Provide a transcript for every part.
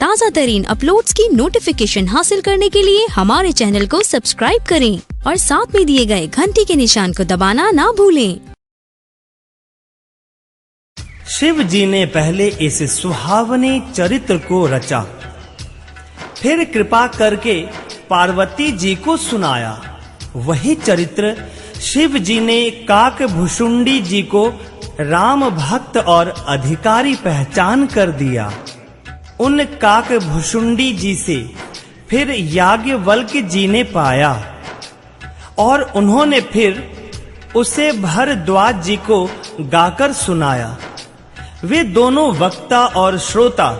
ताज़ा तरीन अपलोड्स की नोटिफिकेशन हासिल करने के लिए हमारे चैनल को सब्सक्राइब करें और साथ में दिए गए घंटी के निशान को दबाना ना भूलें। शिव जी ने पहले इस सुहावने चरित्र को रचा, फिर कृपा करके पार्वती जी को सुनाया। वही चरित्र शिव जी ने काकभुशुंडी जी को राम भक्त और अधिकारी पहचान कर दिया। उन काकभुशुंडी जी से फिर याज्ञवल्क्य जी ने पाया और उन्होंने फिर उसे भरद्वाज जी को गाकर सुनाया। वे दोनों वक्ता और श्रोता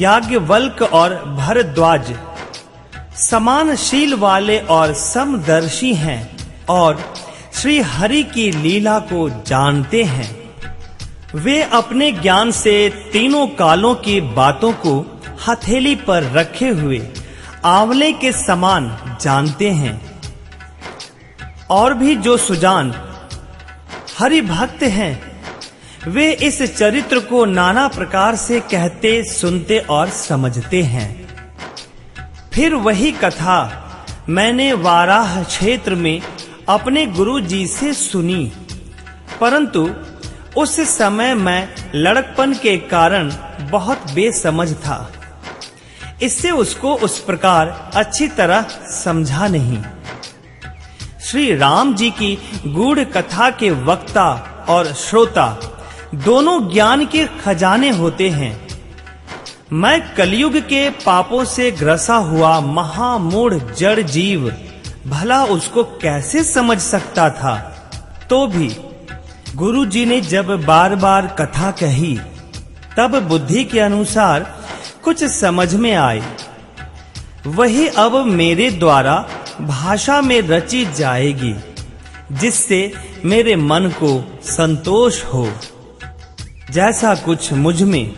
याज्ञवल्क्य और भरद्वाज समान शील वाले और समदर्शी हैं और श्री हरि की लीला को जानते हैं। वे अपने ज्ञान से तीनों कालों की बातों को हथेली पर रखे हुए आंवले के समान जानते हैं। और भी जो सुजान हरि भक्त हैं, वे इस चरित्र को नाना प्रकार से कहते, सुनते और समझते हैं। फिर वही कथा मैंने वाराह क्षेत्र में अपने गुरु जी से सुनी, परंतु उस समय मैं लड़कपन के कारण बहुत बेसमझ था, इससे उसको उस प्रकार अच्छी तरह समझा नहीं। श्री राम जी की गूढ़ कथा के वक्ता और श्रोता दोनों ज्ञान के खजाने होते हैं। मैं कलयुग के पापों से ग्रसा हुआ महामूढ़ जड़ जीव भला उसको कैसे समझ सकता था। तो भी गुरु जी ने जब बार बार कथा कही, तब बुद्धि के अनुसार कुछ समझ में आई। वही अब मेरे द्वारा भाषा में रची जाएगी, जिससे मेरे मन को संतोष हो। जैसा कुछ मुझ में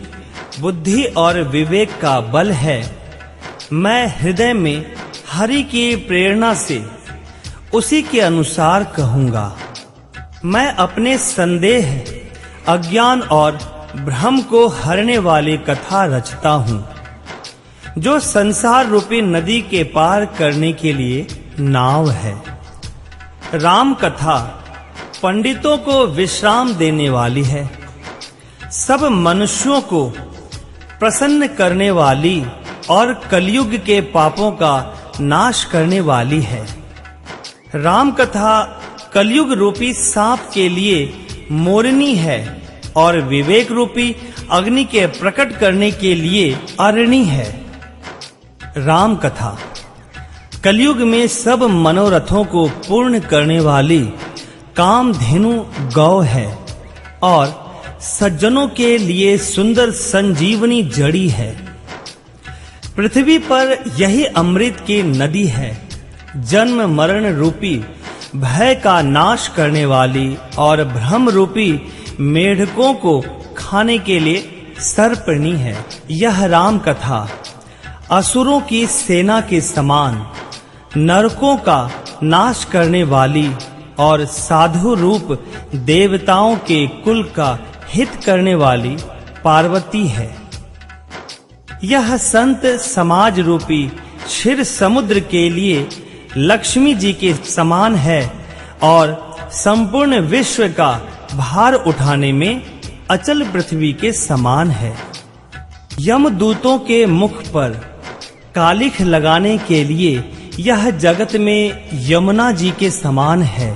बुद्धि और विवेक का बल है, मैं हृदय में हरि की प्रेरणा से उसी के अनुसार कहूँगा। मैं अपने संदेह, अज्ञान और भ्रम को हरने वाली कथा रचता हूँ, जो संसार रूपी नदी के पार करने के लिए नाव है। राम कथा पंडितों को विश्राम देने वाली है, सब मनुष्यों को प्रसन्न करने वाली और कलयुग के पापों का नाश करने वाली है। राम कथा कलयुग रूपी सांप के लिए मोरनी है और विवेक रूपी अग्नि के प्रकट करने के लिए अरणी है। राम कथा कलयुग में सब मनोरथों को पूर्ण करने वाली कामधेनु गौ है और सज्जनों के लिए सुंदर संजीवनी जड़ी है। पृथ्वी पर यही अमृत की नदी है, जन्म मरण रूपी भय का नाश करने वाली और भ्रम रूपी मेढकों को खाने के लिए सर्पणी है। यह राम कथा असुरों की सेना के समान नरकों का नाश करने वाली और साधु रूप देवताओं के कुल का हित करने वाली पार्वती है। यह संत समाज रूपी क्षीर समुद्र के लिए लक्ष्मी जी के समान है और संपूर्ण विश्व का भार उठाने में अचल पृथ्वी के समान है। यमदूतों के मुख पर कालिख लगाने के लिए यह जगत में यमुना जी के समान है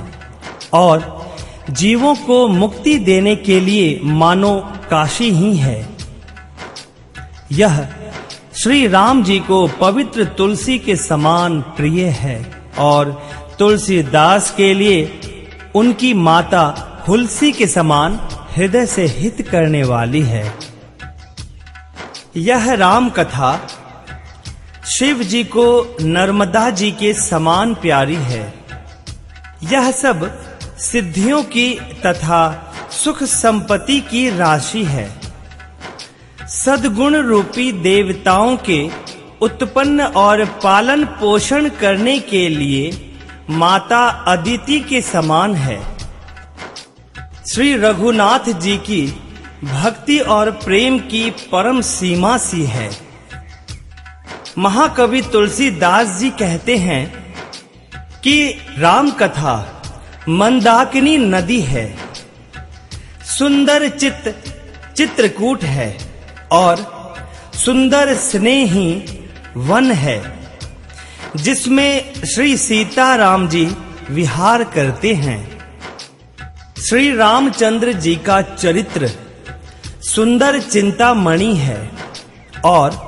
और जीवों को मुक्ति देने के लिए मानो काशी ही है। यह श्री राम जी को पवित्र तुलसी के समान प्रिय है और तुलसीदास के लिए उनकी माता हुलसी के समान हृदय से हित करने वाली है। यह राम कथा शिव जी को नर्मदा जी के समान प्यारी है। यह सब सिद्धियों की तथा सुख संपत्ति की राशि है। सद्गुण रूपी देवताओं के उत्पन्न और पालन पोषण करने के लिए माता अदिति के समान है। श्री रघुनाथ जी की भक्ति और प्रेम की परम सीमा सी है। महाकवि तुलसीदास जी कहते हैं कि राम कथा मंदाकिनी नदी है, सुंदर चित्रकूट है और सुंदर स्नेही वन है, जिसमें श्री सीताराम जी विहार करते हैं। श्री रामचंद्र जी का चरित्र सुंदर चिंतामणि है और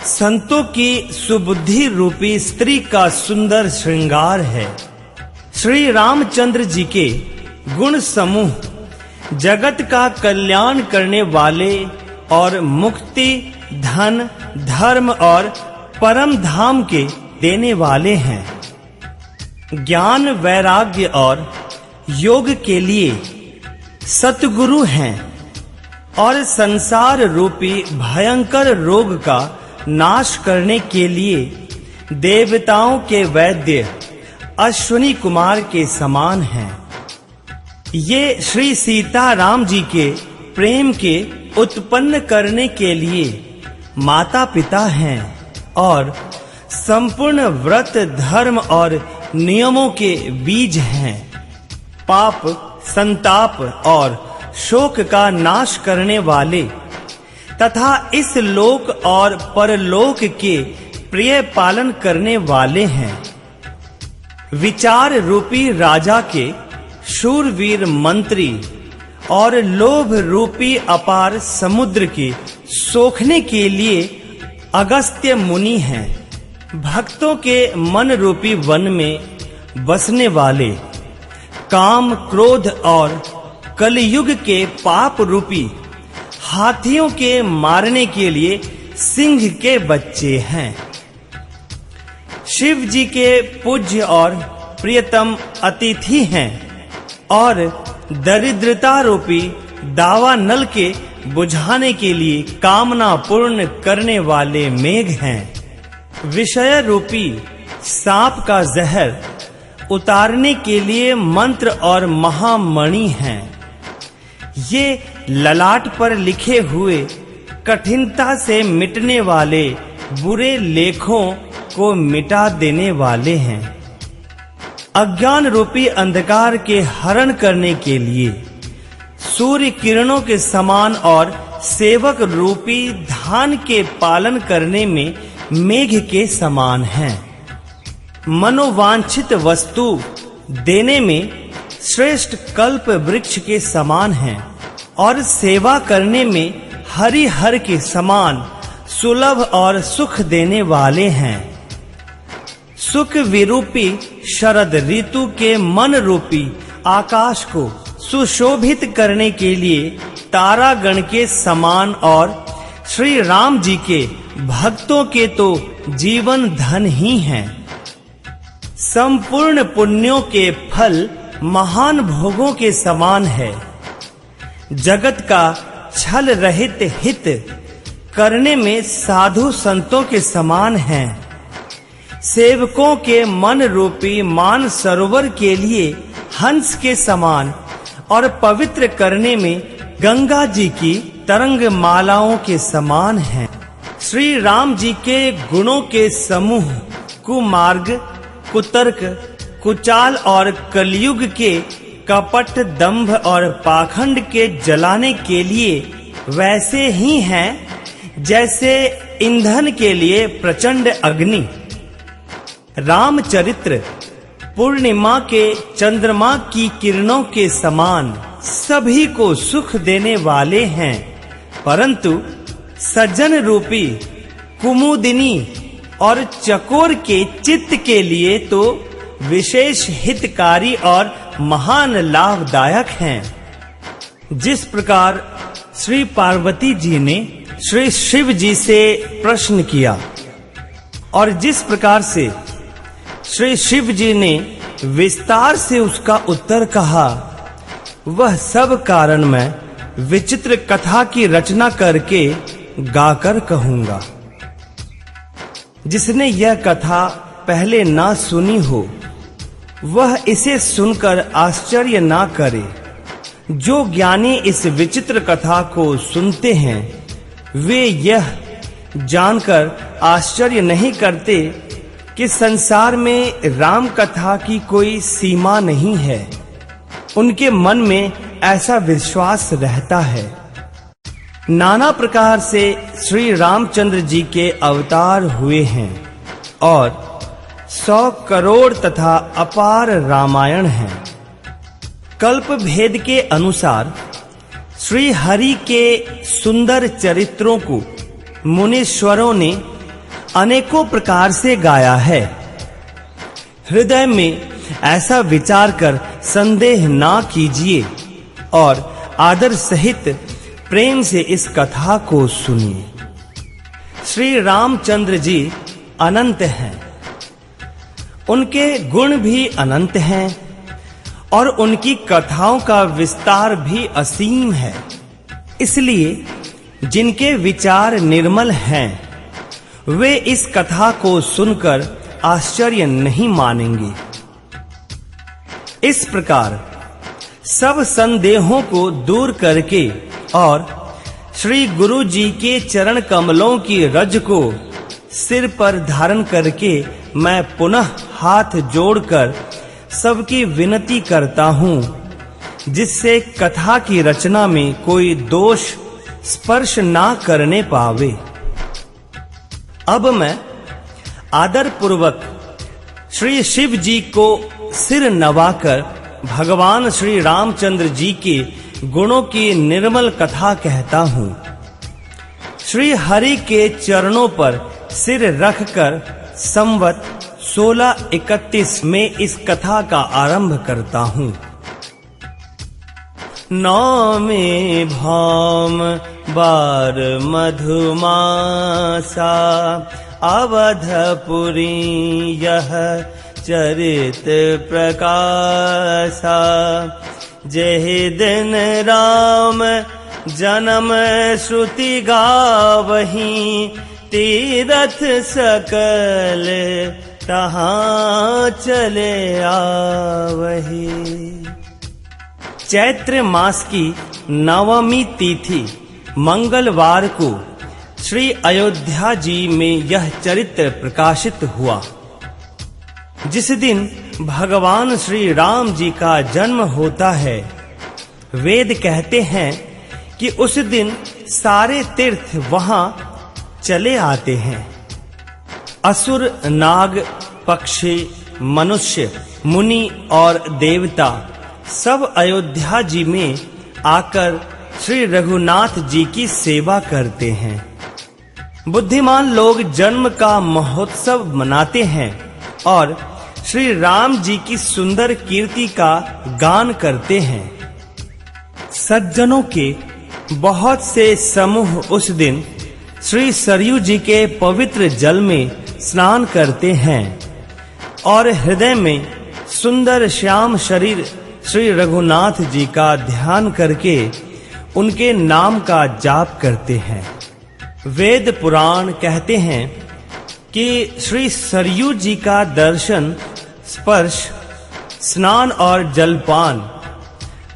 संतों की सुबुद्धि रूपी स्त्री का सुंदर श्रृंगार है। श्री रामचंद्र जी के गुण समूह जगत का कल्याण करने वाले और मुक्ति, धन, धर्म और परम धाम के देने वाले हैं। ज्ञान, वैराग्य और योग के लिए सतगुरु हैं और संसार रूपी भयंकर रोग का नाश करने के लिए देवताओं के वैद्य अश्विनी कुमार के समान हैं। ये श्री सीताराम जी के प्रेम के उत्पन्न करने के लिए माता पिता हैं और संपूर्ण व्रत, धर्म और नियमों के बीज हैं। पाप, संताप और शोक का नाश करने वाले तथा इस लोक और परलोक के प्रिय पालन करने वाले हैं। विचार रूपी राजा के शूरवीर मंत्री और लोभ रूपी अपार समुद्र के सोखने के लिए अगस्त्य मुनि हैं। भक्तों के मन रूपी वन में बसने वाले काम, क्रोध और कलयुग के पाप रूपी हाथियों के मारने के लिए सिंह के बच्चे हैं। शिव जी के पूज्य और प्रियतम अतिथि हैं और दरिद्रता रूपी दावा नल के बुझाने के लिए कामना पूर्ण करने वाले मेघ हैं। विषय रूपी सांप का जहर उतारने के लिए मंत्र और महामणि हैं। ये ललाट पर लिखे हुए कठिनता से मिटने वाले बुरे लेखों को मिटा देने वाले हैं। अज्ञान रूपी अंधकार के हरण करने के लिए सूर्य किरणों के समान और सेवक रूपी धान के पालन करने में मेघ के समान हैं। मनोवांछित वस्तु देने में श्रेष्ठ कल्प वृक्ष के समान हैं और सेवा करने में हरिहर के समान सुलभ और सुख देने वाले हैं। सुख विरूपी शरद ऋतु के मन रूपी आकाश को सुशोभित करने के लिए तारागण के समान और श्री राम जी के भक्तों के तो जीवन धन ही हैं। संपूर्ण पुण्यों के फल महान भोगों के समान है। जगत का छल रहित हित करने में साधु संतों के समान हैं। सेवकों के मन रूपी मान सरोवर के लिए हंस के समान और पवित्र करने में गंगा जी की तरंग मालाओं के समान हैं। श्री राम जी के गुणों के समूह कुमार्ग, कुतर्क, कुचाल और कलयुग के कपट, दंभ और पाखंड के जलाने के लिए वैसे ही हैं जैसे ईंधन के लिए प्रचंड अग्नि। रामचरित्र पूर्णिमा के चंद्रमा की किरणों के समान सभी को सुख देने वाले हैं, परंतु सज्जन रूपी कुमुदिनी और चकोर के चित्त के लिए तो विशेष हितकारी और महान लाभदायक हैं। जिस प्रकार श्री पार्वती जी ने श्री शिव जी से प्रश्न किया और जिस प्रकार से श्री शिव जी ने विस्तार से उसका उत्तर कहा, वह सब कारण मैं विचित्र कथा की रचना करके गाकर कहूंगा। जिसने यह कथा पहले ना सुनी हो वह इसे सुनकर आश्चर्य ना करे। जो ज्ञानी इस विचित्र कथा को सुनते हैं वे यह जानकर आश्चर्य नहीं करते कि संसार में राम कथा की कोई सीमा नहीं है। उनके मन में ऐसा विश्वास रहता है। नाना प्रकार से श्री रामचंद्र जी के अवतार हुए हैं और 100 करोड़ तथा अपार रामायण हैं। कल्प भेद के अनुसार श्री हरि के सुंदर चरित्रों को मुनीश्वरों ने अनेकों प्रकार से गाया है। हृदय में ऐसा विचार कर संदेह ना कीजिए और आदर सहित प्रेम से इस कथा को सुनिए। श्री रामचंद्र जी अनंत हैं, उनके गुण भी अनंत हैं और उनकी कथाओं का विस्तार भी असीम है। इसलिए जिनके विचार निर्मल हैं वे इस कथा को सुनकर आश्चर्य नहीं मानेंगे। इस प्रकार सब संदेहों को दूर करके और श्री गुरु जी के चरण कमलों की रज को सिर पर धारण करके मैं पुनः हाथ जोड़कर सबकी विनती करता हूँ, जिससे कथा की रचना में कोई दोष स्पर्श ना करने पावे। अब मैं आदर पूर्वक श्री शिव जी को सिर नवाकर भगवान श्री रामचंद्र जी के गुणों की निर्मल कथा कहता हूँ। श्री हरि के चरणों पर सिर रखकर संवत 1631 में इस कथा का आरंभ करता हूँ। नौमे भौम बार मधुमासा अवधपुरी यह चरित प्रकाशा। जेहि दिन राम जन्म श्रुति गावहीं तीरथ सकल तहाँ चले आवही। चैत्र मास की नवमी तिथि मंगलवार को श्री अयोध्या जी में यह चरित्र प्रकाशित हुआ। जिस दिन भगवान श्री राम जी का जन्म होता है, वेद कहते हैं कि उस दिन सारे तीर्थ वहां चले आते हैं। असुर, नाग, पक्षी, मनुष्य, मुनि और देवता सब अयोध्या जी में आकर श्री रघुनाथ जी की सेवा करते हैं। बुद्धिमान लोग जन्म का महोत्सव मनाते हैं और श्री राम जी की सुंदर कीर्ति का गान करते हैं। सज्जनों के बहुत से समूह उस दिन श्री सरयू जी के पवित्र जल में स्नान करते हैं और हृदय में सुंदर श्याम शरीर श्री रघुनाथ जी का ध्यान करके उनके नाम का जाप करते हैं। वेद पुराण कहते हैं कि श्री सरयू जी का दर्शन, स्पर्श, स्नान और जलपान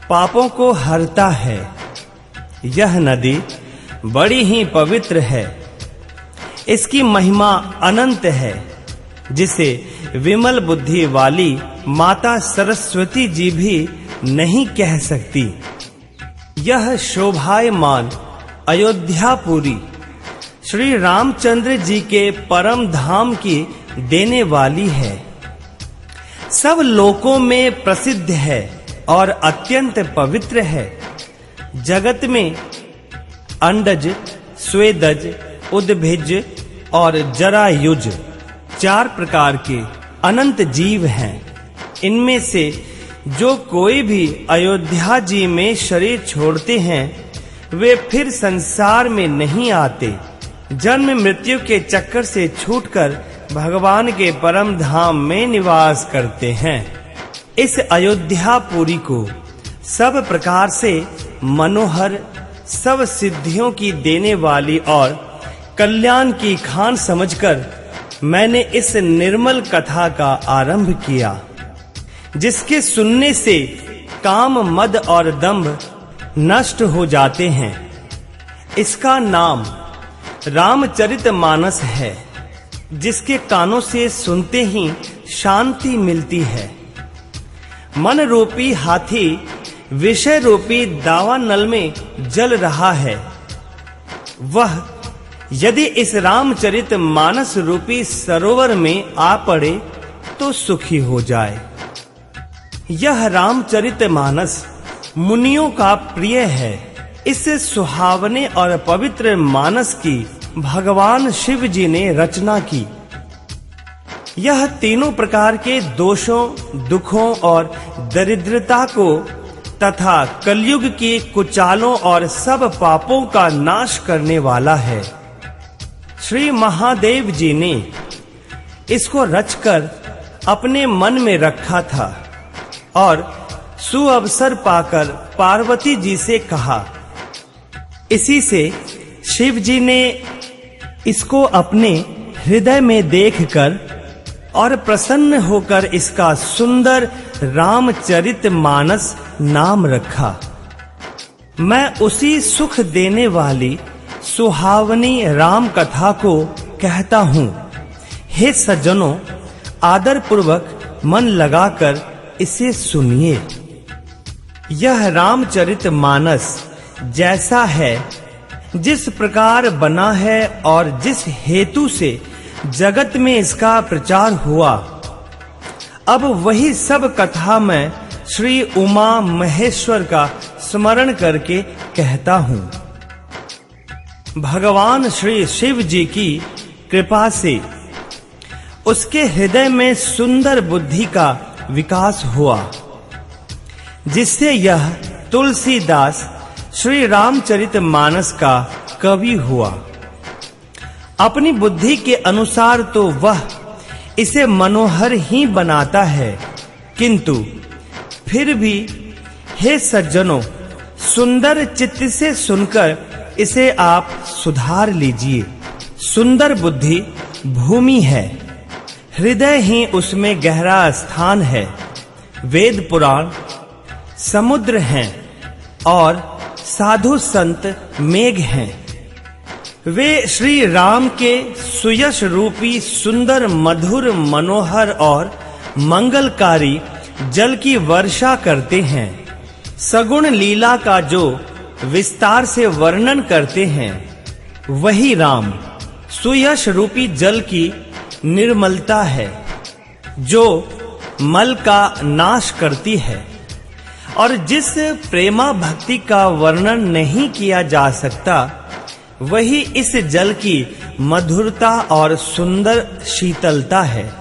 पापों को हरता है। यह नदी बड़ी ही पवित्र है। इसकी महिमा अनंत है, जिसे विमल बुद्धि वाली माता सरस्वती जी भी नहीं कह सकती। यह शोभायमान अयोध्यापुरी श्री रामचंद्र जी के परम धाम की देने वाली है। सब लोकों में प्रसिद्ध है और अत्यंत पवित्र है। जगत में अंडज, स्वेदज, उद्भिज और जरायुज 4 प्रकार के अनंत जीव हैं। इनमें से जो कोई भी अयोध्या जी में शरीर छोड़ते हैं, वे फिर संसार में नहीं आते। जन्म मृत्यु के चक्कर से छूटकर भगवान के परम धाम में निवास करते हैं। इस अयोध्यापुरी को सब प्रकार से मनोहर, सब सिद्धियों की देने वाली और कल्याण की खान समझकर मैंने इस निर्मल कथा का आरंभ किया, जिसके सुनने से काम, मद और दंभ नष्ट हो जाते हैं। इसका नाम रामचरितमानस है, जिसके कानों से सुनते ही शांति मिलती है। मन रूपी हाथी विषय रूपी दावानल में जल रहा है। वह यदि इस रामचरितमानस रूपी सरोवर में आ पड़े तो सुखी हो जाए। यह रामचरितमानस मुनियों का प्रिय है। इस सुहावने और पवित्र मानस की भगवान शिव जी ने रचना की। यह तीनों प्रकार के दोषों, दुखों और दरिद्रता को तथा कलयुग की कुचालों और सब पापों का नाश करने वाला है। श्री महादेव जी ने इसको रचकर अपने मन में रखा था और सुअवसर पाकर पार्वती जी से कहा। इसी से शिव जी ने इसको अपने हृदय में देखकर और प्रसन्न होकर इसका सुंदर रामचरितमानस नाम रखा। मैं उसी सुख देने वाली सुहावनी राम कथा को कहता हूँ। हे सज्जनों, आदर पूर्वक मन लगाकर इसे सुनिए। यह रामचरितमानस जैसा है, जिस प्रकार बना है और जिस हेतु से जगत में इसका प्रचार हुआ, अब वही सब कथा मैं श्री उमा महेश्वर का स्मरण करके कहता हूँ। भगवान श्री शिव जी की कृपा से उसके हृदय में सुंदर बुद्धि का विकास हुआ, जिससे यह तुलसीदास श्री रामचरितमानस का कवि हुआ। अपनी बुद्धि के अनुसार तो वह इसे मनोहर ही बनाता है, किंतु फिर भी हे सज्जनों, सुंदर चित्त से सुनकर इसे आप सुधार लीजिए। सुंदर बुद्धि भूमि है, हृदय ही उसमें गहरा स्थान है। वेद पुराण समुद्र हैं और साधु संत मेघ हैं। वे श्री राम के सुयश रूपी सुंदर, मधुर, मनोहर और मंगलकारी जल की वर्षा करते हैं। सगुण लीला का जो विस्तार से वर्णन करते हैं, वही राम सुयश रूपी जल की निर्मलता है, जो मल का नाश करती है। और जिस प्रेमा भक्ति का वर्णन नहीं किया जा सकता, वही इस जल की मधुरता और सुंदर शीतलता है।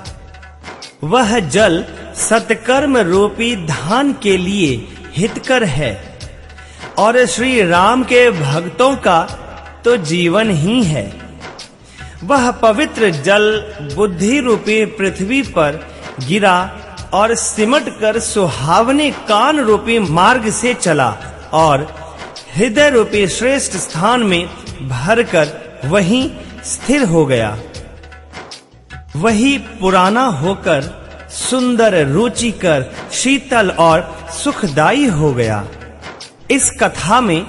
वह जल सत्कर्म रूपी धान के लिए हितकर है और श्री राम के भक्तों का तो जीवन ही है। वह पवित्र जल बुद्धि रूपी पृथ्वी पर गिरा और सिमट कर सुहावने कान रूपी मार्ग से चला और हृदय रूपी श्रेष्ठ स्थान में भरकर वहीं स्थिर हो गया। वही पुराना होकर सुंदर, रुचिकर, शीतल और सुखदाई हो गया। इस कथा में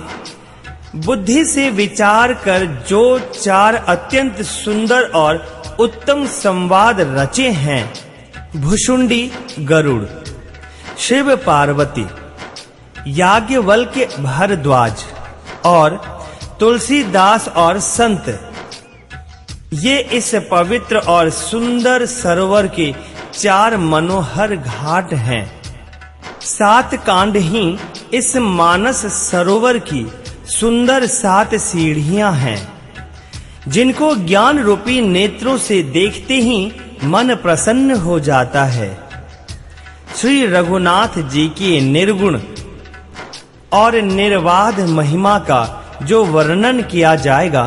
बुद्धि से विचार कर जो चार अत्यंत सुंदर और उत्तम संवाद रचे हैं, भुषुंडी गरुड़, शिव पार्वती, याज्ञवल्क्य भारद्वाज और तुलसीदास और संत, ये इस पवित्र और सुंदर सरोवर के चार मनोहर घाट हैं। 7 कांड ही इस मानस सरोवर की सुंदर 7 सीढ़ियां हैं, जिनको ज्ञान रूपी नेत्रों से देखते ही मन प्रसन्न हो जाता है। श्री रघुनाथ जी की निर्गुण और निर्बाध महिमा का जो वर्णन किया जाएगा,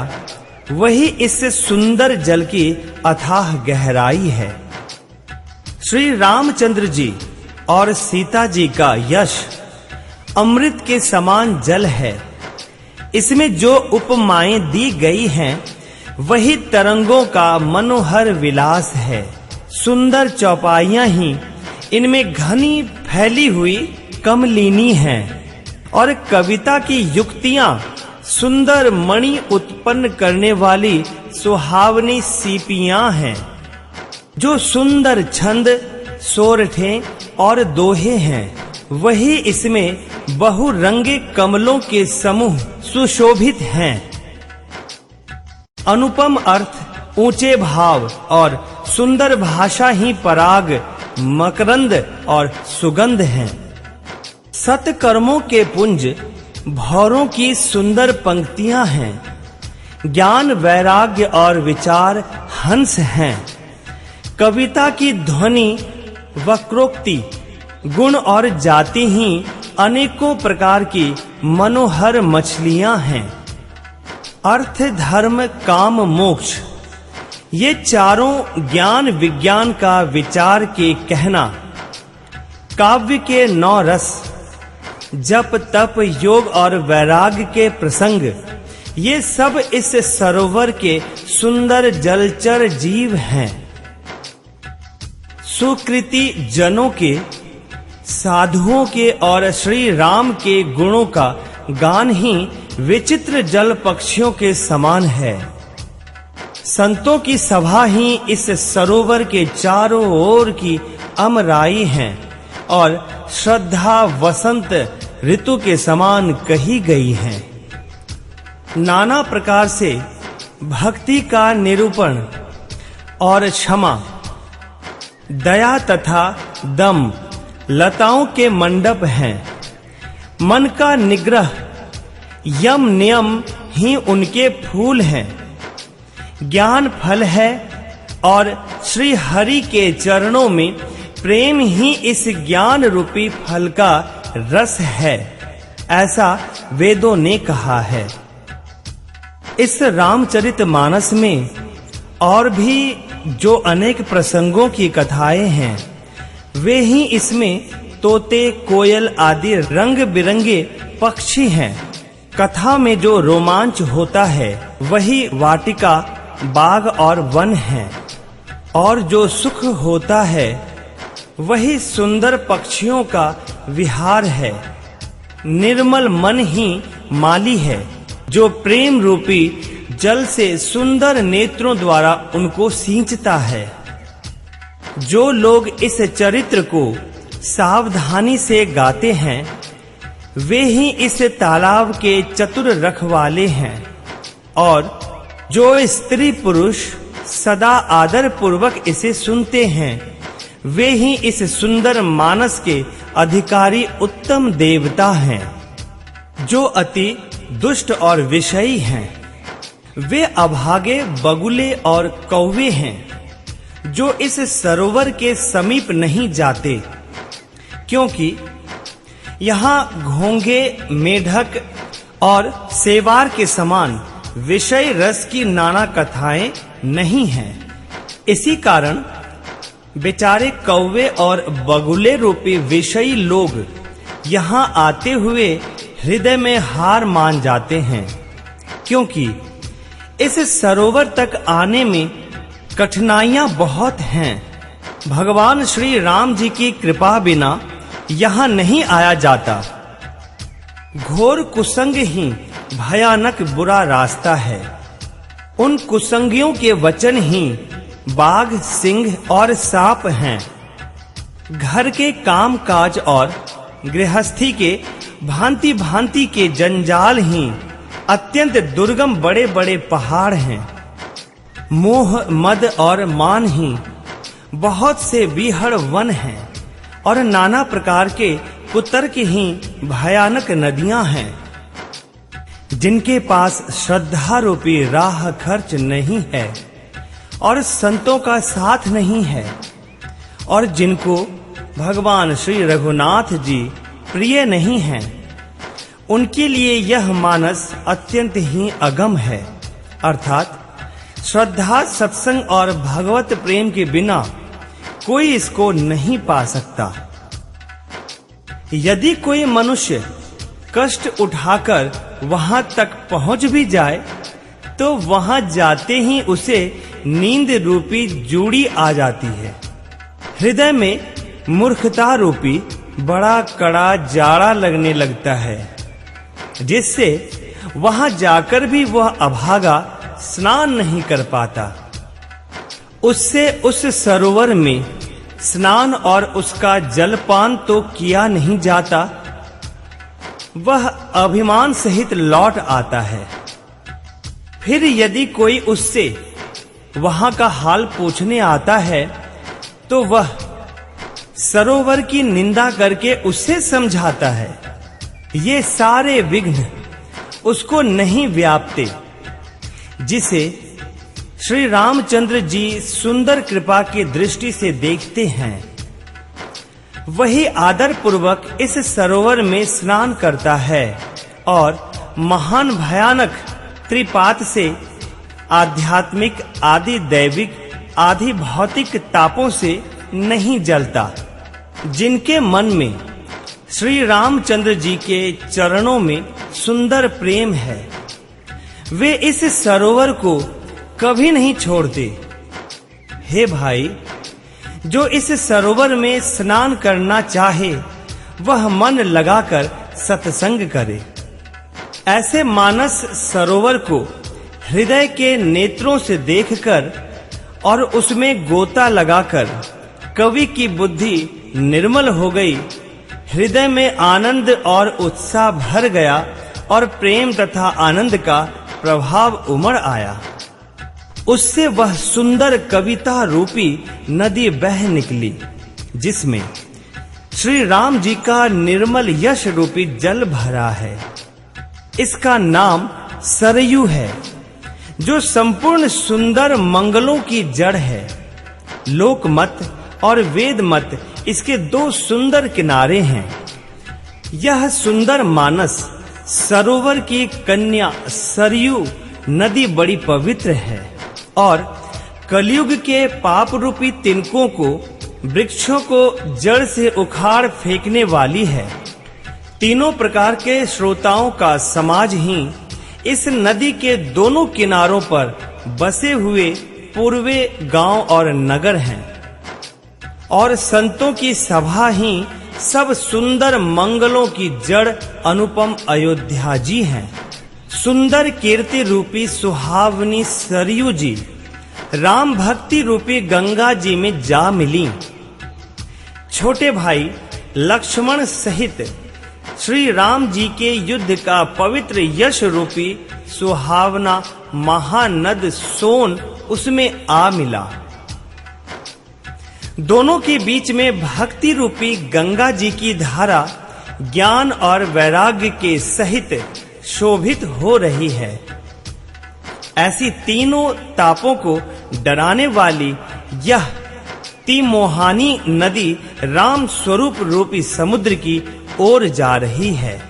वही इस सुंदर जल की अथाह गहराई है। श्री रामचंद्र जी और सीता जी का यश अमृत के समान जल है। इसमें जो उपमाएं दी गई हैं, वही तरंगों का मनोहर विलास है। सुंदर चौपाइयां ही इनमें घनी फैली हुई कमलिनी हैं और कविता की युक्तियां सुंदर मणि उत्पन्न करने वाली सुहावनी सीपियां हैं, जो सुंदर छंद, सोरठे और दोहे हैं। वही इसमें बहुरंगे कमलों के समूह सुशोभित हैं। अनुपम अर्थ, ऊंचे भाव और सुंदर भाषा ही पराग, मकरंद और सुगंध हैं। सत्कर्मों के पुंज, भौरों की सुंदर पंक्तियां हैं। ज्ञान, वैराग्य और विचार हंस हैं। कविता की ध्वनि, वक्रोक्ति, गुण और जाति ही अनेकों प्रकार की मनोहर मछलियां हैं। अर्थ, धर्म, काम, मोक्ष, ये चारों ज्ञान विज्ञान का विचार के कहना। काव्य के 9 रस, जप, तप, योग और वैराग्य के प्रसंग, ये सब इस सरोवर के सुंदर जलचर जीव हैं। सुकृति जनों के, साधुओं के और श्री राम के गुणों का गान ही विचित्र जल पक्षियों के समान है। संतों की सभा ही इस सरोवर के चारों ओर की अमराई है और श्रद्धा वसंत ऋतु के समान कही गई है। नाना प्रकार से भक्ति का निरूपण और क्षमा, दया तथा दम लताओं के मंडप हैं। मन का निग्रह, यम नियम ही उनके फूल हैं। ज्ञान फल है और श्री हरि के चरणों में प्रेम ही इस ज्ञान रूपी फल का रस है, ऐसा वेदों ने कहा है। इस रामचरितमानस में और भी जो अनेक प्रसंगों की कथाएं हैं, वे ही इसमें तोते, कोयल आदि रंग बिरंगे पक्षी हैं। कथा में जो रोमांच होता है वही वाटिका, बाग और वन है, और जो सुख होता है वही सुंदर पक्षियों का विहार है। निर्मल मन ही माली है, जो प्रेम रूपी जल से सुंदर नेत्रों द्वारा उनको सींचता है। जो लोग इस चरित्र को सावधानी से गाते हैं, वे ही इस तालाब के चतुर रखवाले हैं, और जो स्त्री पुरुष सदा आदर पूर्वक इसे सुनते हैं, वे ही इस सुंदर मानस के अधिकारी उत्तम देवता हैं। जो अति दुष्ट और विषयी हैं, वे अभागे, बगुले और कौवे हैं, जो इस सरोवर के समीप नहीं जाते, क्योंकि यहाँ घोंगे, मेढक और सेवार के समान विषय रस की नाना कथाएं नहीं हैं। इसी कारण बेचारे कौवे और बगुले रूपी विषयी लोग यहाँ आते हुए हृदय में हार मान जाते हैं, क्योंकि इस सरोवर तक आने में कठिनाइयां बहुत हैं। भगवान श्री राम जी की कृपा बिना यहाँ नहीं आया जाता। घोर कुसंग ही भयानक बुरा रास्ता है। उन कुसंगियों के वचन ही बाघ, सिंह और सांप हैं। घर के काम काज और गृहस्थी के भांति भांति के जंजाल ही अत्यंत दुर्गम बड़े बड़े पहाड़ हैं। मोह, मद और मान ही बहुत से बीहड़ वन हैं, और नाना प्रकार के कुतर्क ही भयानक नदियां हैं। जिनके पास श्रद्धा रूपी राह खर्च नहीं है और संतों का साथ नहीं है, और जिनको भगवान श्री रघुनाथ जी प्रिय नहीं हैं, उनके लिए यह मानस अत्यंत ही अगम है। अर्थात श्रद्धा, सत्संग और भगवत प्रेम के बिना कोई इसको नहीं पा सकता। यदि कोई मनुष्य कष्ट उठाकर वहां तक पहुंच भी जाए, तो वहां जाते ही उसे नींद रूपी जूड़ी आ जाती है। हृदय में मूर्खता रूपी बड़ा कड़ा जाड़ा लगने लगता है, जिससे वहां जाकर भी वह अभागा स्नान नहीं कर पाता। उससे उस सरोवर में स्नान और उसका जलपान तो किया नहीं जाता, वह अभिमान सहित लौट आता है। फिर यदि कोई उससे वहां का हाल पूछने आता है तो वह सरोवर की निंदा करके उससे समझाता है। ये सारे विघ्न उसको नहीं व्यापते, जिसे श्री रामचंद्र जी सुंदर कृपा की दृष्टि से देखते हैं। वही आदर पूर्वक इस सरोवर में स्नान करता है और महान भयानक त्रिपात से, आध्यात्मिक आदि दैविक आदि भौतिक तापों से नहीं जलता। जिनके मन में श्री रामचंद्र जी के चरणों में सुंदर प्रेम है, वे इस सरोवर को कभी नहीं छोड़ते। हे भाई, जो इस सरोवर में स्नान करना चाहे वह मन लगाकर सत्संग करे। ऐसे मानस सरोवर को हृदय के नेत्रों से देखकर और उसमें गोता लगाकर कवि की बुद्धि निर्मल हो गई, हृदय में आनंद और उत्साह भर गया और प्रेम तथा आनंद का प्रभाव उमड़ आया। उससे वह सुंदर कविता रूपी नदी बह निकली, जिसमें श्री राम जी का निर्मल यश रूपी जल भरा है। इसका नाम सरयू है, जो संपूर्ण सुंदर मंगलों की जड़ है। लोकमत और वेद मत इसके दो सुंदर किनारे हैं। यह सुंदर मानस सरोवर की कन्या सरयू नदी बड़ी पवित्र है और कलयुग के पाप रूपी तिनकों को, वृक्षों को जड़ से उखाड़ फेंकने वाली है। तीनों प्रकार के श्रोताओं का समाज ही इस नदी के दोनों किनारों पर बसे हुए पूर्वे गांव और नगर हैं, और संतों की सभा ही सब सुंदर मंगलों की जड़ अनुपम अयोध्या जी हैं। सुंदर कीर्ति रूपी सुहावनी सरयू जी राम भक्ति रूपी गंगा जी में जा मिली। छोटे भाई लक्ष्मण सहित श्री राम जी के युद्ध का पवित्र यश रूपी सुहावना महानद सोन उसमें आ मिला। दोनों के बीच में भक्ति रूपी गंगा जी की धारा ज्ञान और वैराग्य के सहित शोभित हो रही है। ऐसी तीनों तापों को डराने वाली यह तिमोहानी नदी राम स्वरूप रूपी समुद्र की ओर जा रही है।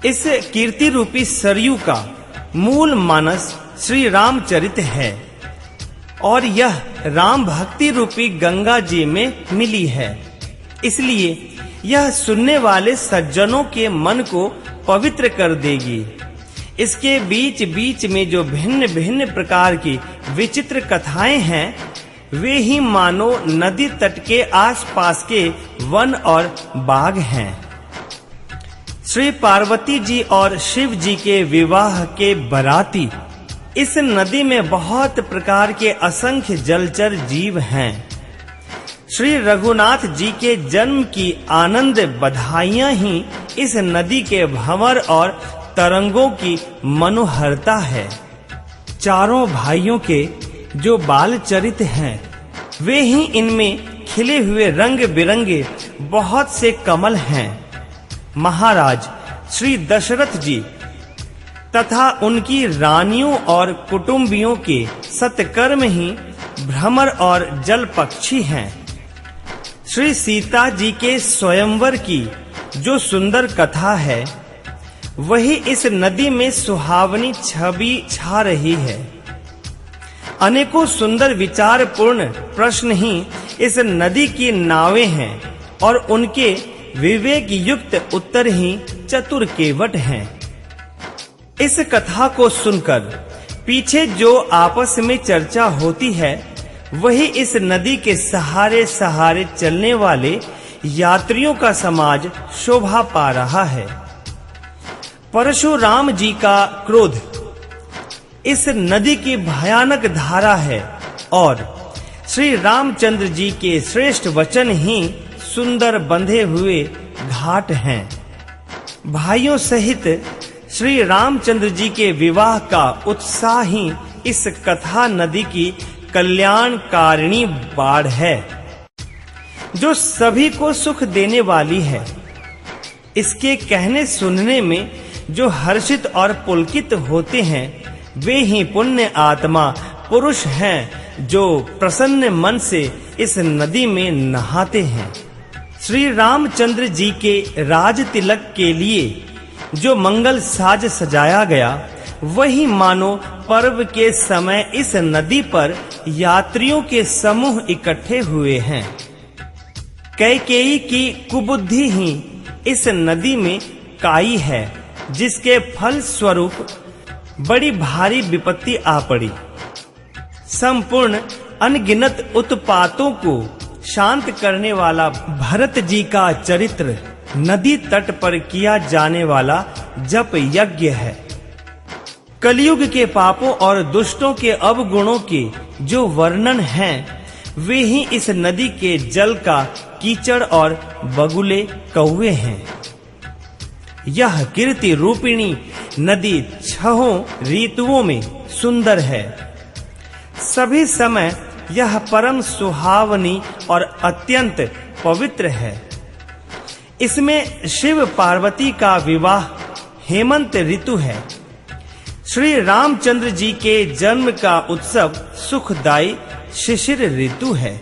इस कीर्ति रूपी सरयू का मूल मानस श्री रामचरित है और यह राम भक्ति रूपी गंगा जी में मिली है। इसलिए यह सुनने वाले सज्जनों के मन को पवित्र कर देगी। इसके बीच बीच में जो भिन्न भिन्न प्रकार की विचित्र कथाएं हैं, वे ही मानो नदी तट के आसपास के वन और बाग हैं। श्री पार्वती जी और शिव जी के विवाह के बराती इस नदी में बहुत प्रकार के असंख्य जलचर जीव हैं। श्री रघुनाथ जी के जन्म की आनंद बधाइयां ही इस नदी के भंवर और तरंगों की मनोहरता है। चारों भाइयों के जो बाल चरित हैं, वे ही इनमें खिले हुए रंग बिरंगे बहुत से कमल हैं। महाराज श्री दशरथ जी तथा उनकी रानियों और कुटुंबियों के सत्कर्म ही भ्रमर और जल पक्षी हैं। श्री सीता जी के स्वयंवर की जो सुंदर कथा है, वही इस नदी में सुहावनी छवि छा रही है। अनेकों सुंदर विचारपूर्ण प्रश्न ही इस नदी की नावें हैं और उनके विवेक युक्त उत्तर ही चतुर केवट हैं। इस कथा को सुनकर पीछे जो आपस में चर्चा होती है, वही इस नदी के सहारे सहारे चलने वाले यात्रियों का समाज शोभा पा रहा है। परशुराम जी का क्रोध इस नदी की भयानक धारा है और श्री रामचंद्र जी के श्रेष्ठ वचन ही सुंदर बंधे हुए घाट हैं। भाइयों सहित श्री रामचंद्र जी के विवाह का उत्साह ही इस कथा नदी की कल्याणकारिणी बाढ़ है, जो सभी को सुख देने वाली है। इसके कहने सुनने में जो हर्षित और पुलकित होते हैं, वे ही पुण्य आत्मा पुरुष हैं जो प्रसन्न मन से इस नदी में नहाते हैं। श्री रामचंद्र जी के राज तिलक के लिए जो मंगल साज सजाया गया, वही मानो पर्व के समय इस नदी पर यात्रियों के समूह इकट्ठे हुए हैं। कैकेयी की कुबुद्धि ही इस नदी में काई है, जिसके फल स्वरूप बड़ी भारी विपत्ति आ पड़ी। संपूर्ण अनगिनत उत्पातों को शांत करने वाला भरत जी का चरित्र नदी तट पर किया जाने वाला जप यज्ञ है। कलयुग के पापों और दुष्टों के अवगुणों के जो वर्णन हैं, वे ही इस नदी के जल का कीचड़ और बगुले कौवे हैं। यह कीर्ति रूपिणी नदी छहों ऋतुओं में सुंदर है। सभी समय यह परम सुहावनी और अत्यंत पवित्र है। इसमें शिव पार्वती का विवाह हेमंत ऋतु है। श्री रामचंद्र जी के जन्म का उत्सव सुखदायी शिशिर ऋतु है।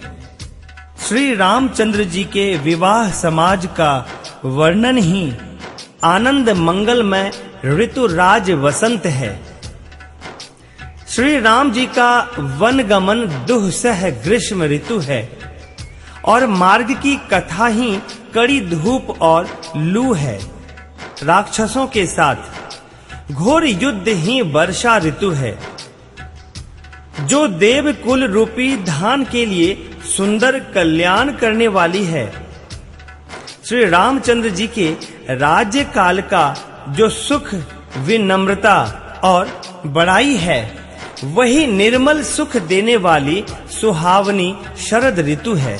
श्री रामचंद्र जी के विवाह समाज का वर्णन ही आनंद मंगलमय ऋतुराज वसंत है। श्री राम जी का वनगमन दुःसह ग्रीष्म ऋतु है और मार्ग की कथा ही कड़ी धूप और लू है। राक्षसों के साथ घोर युद्ध ही वर्षा ऋतु है, जो देव कुल रूपी धान के लिए सुंदर कल्याण करने वाली है। श्री रामचंद्र जी के राज्य काल का जो सुख, विनम्रता और बड़ाई है, वही निर्मल सुख देने वाली सुहावनी शरद ऋतु है।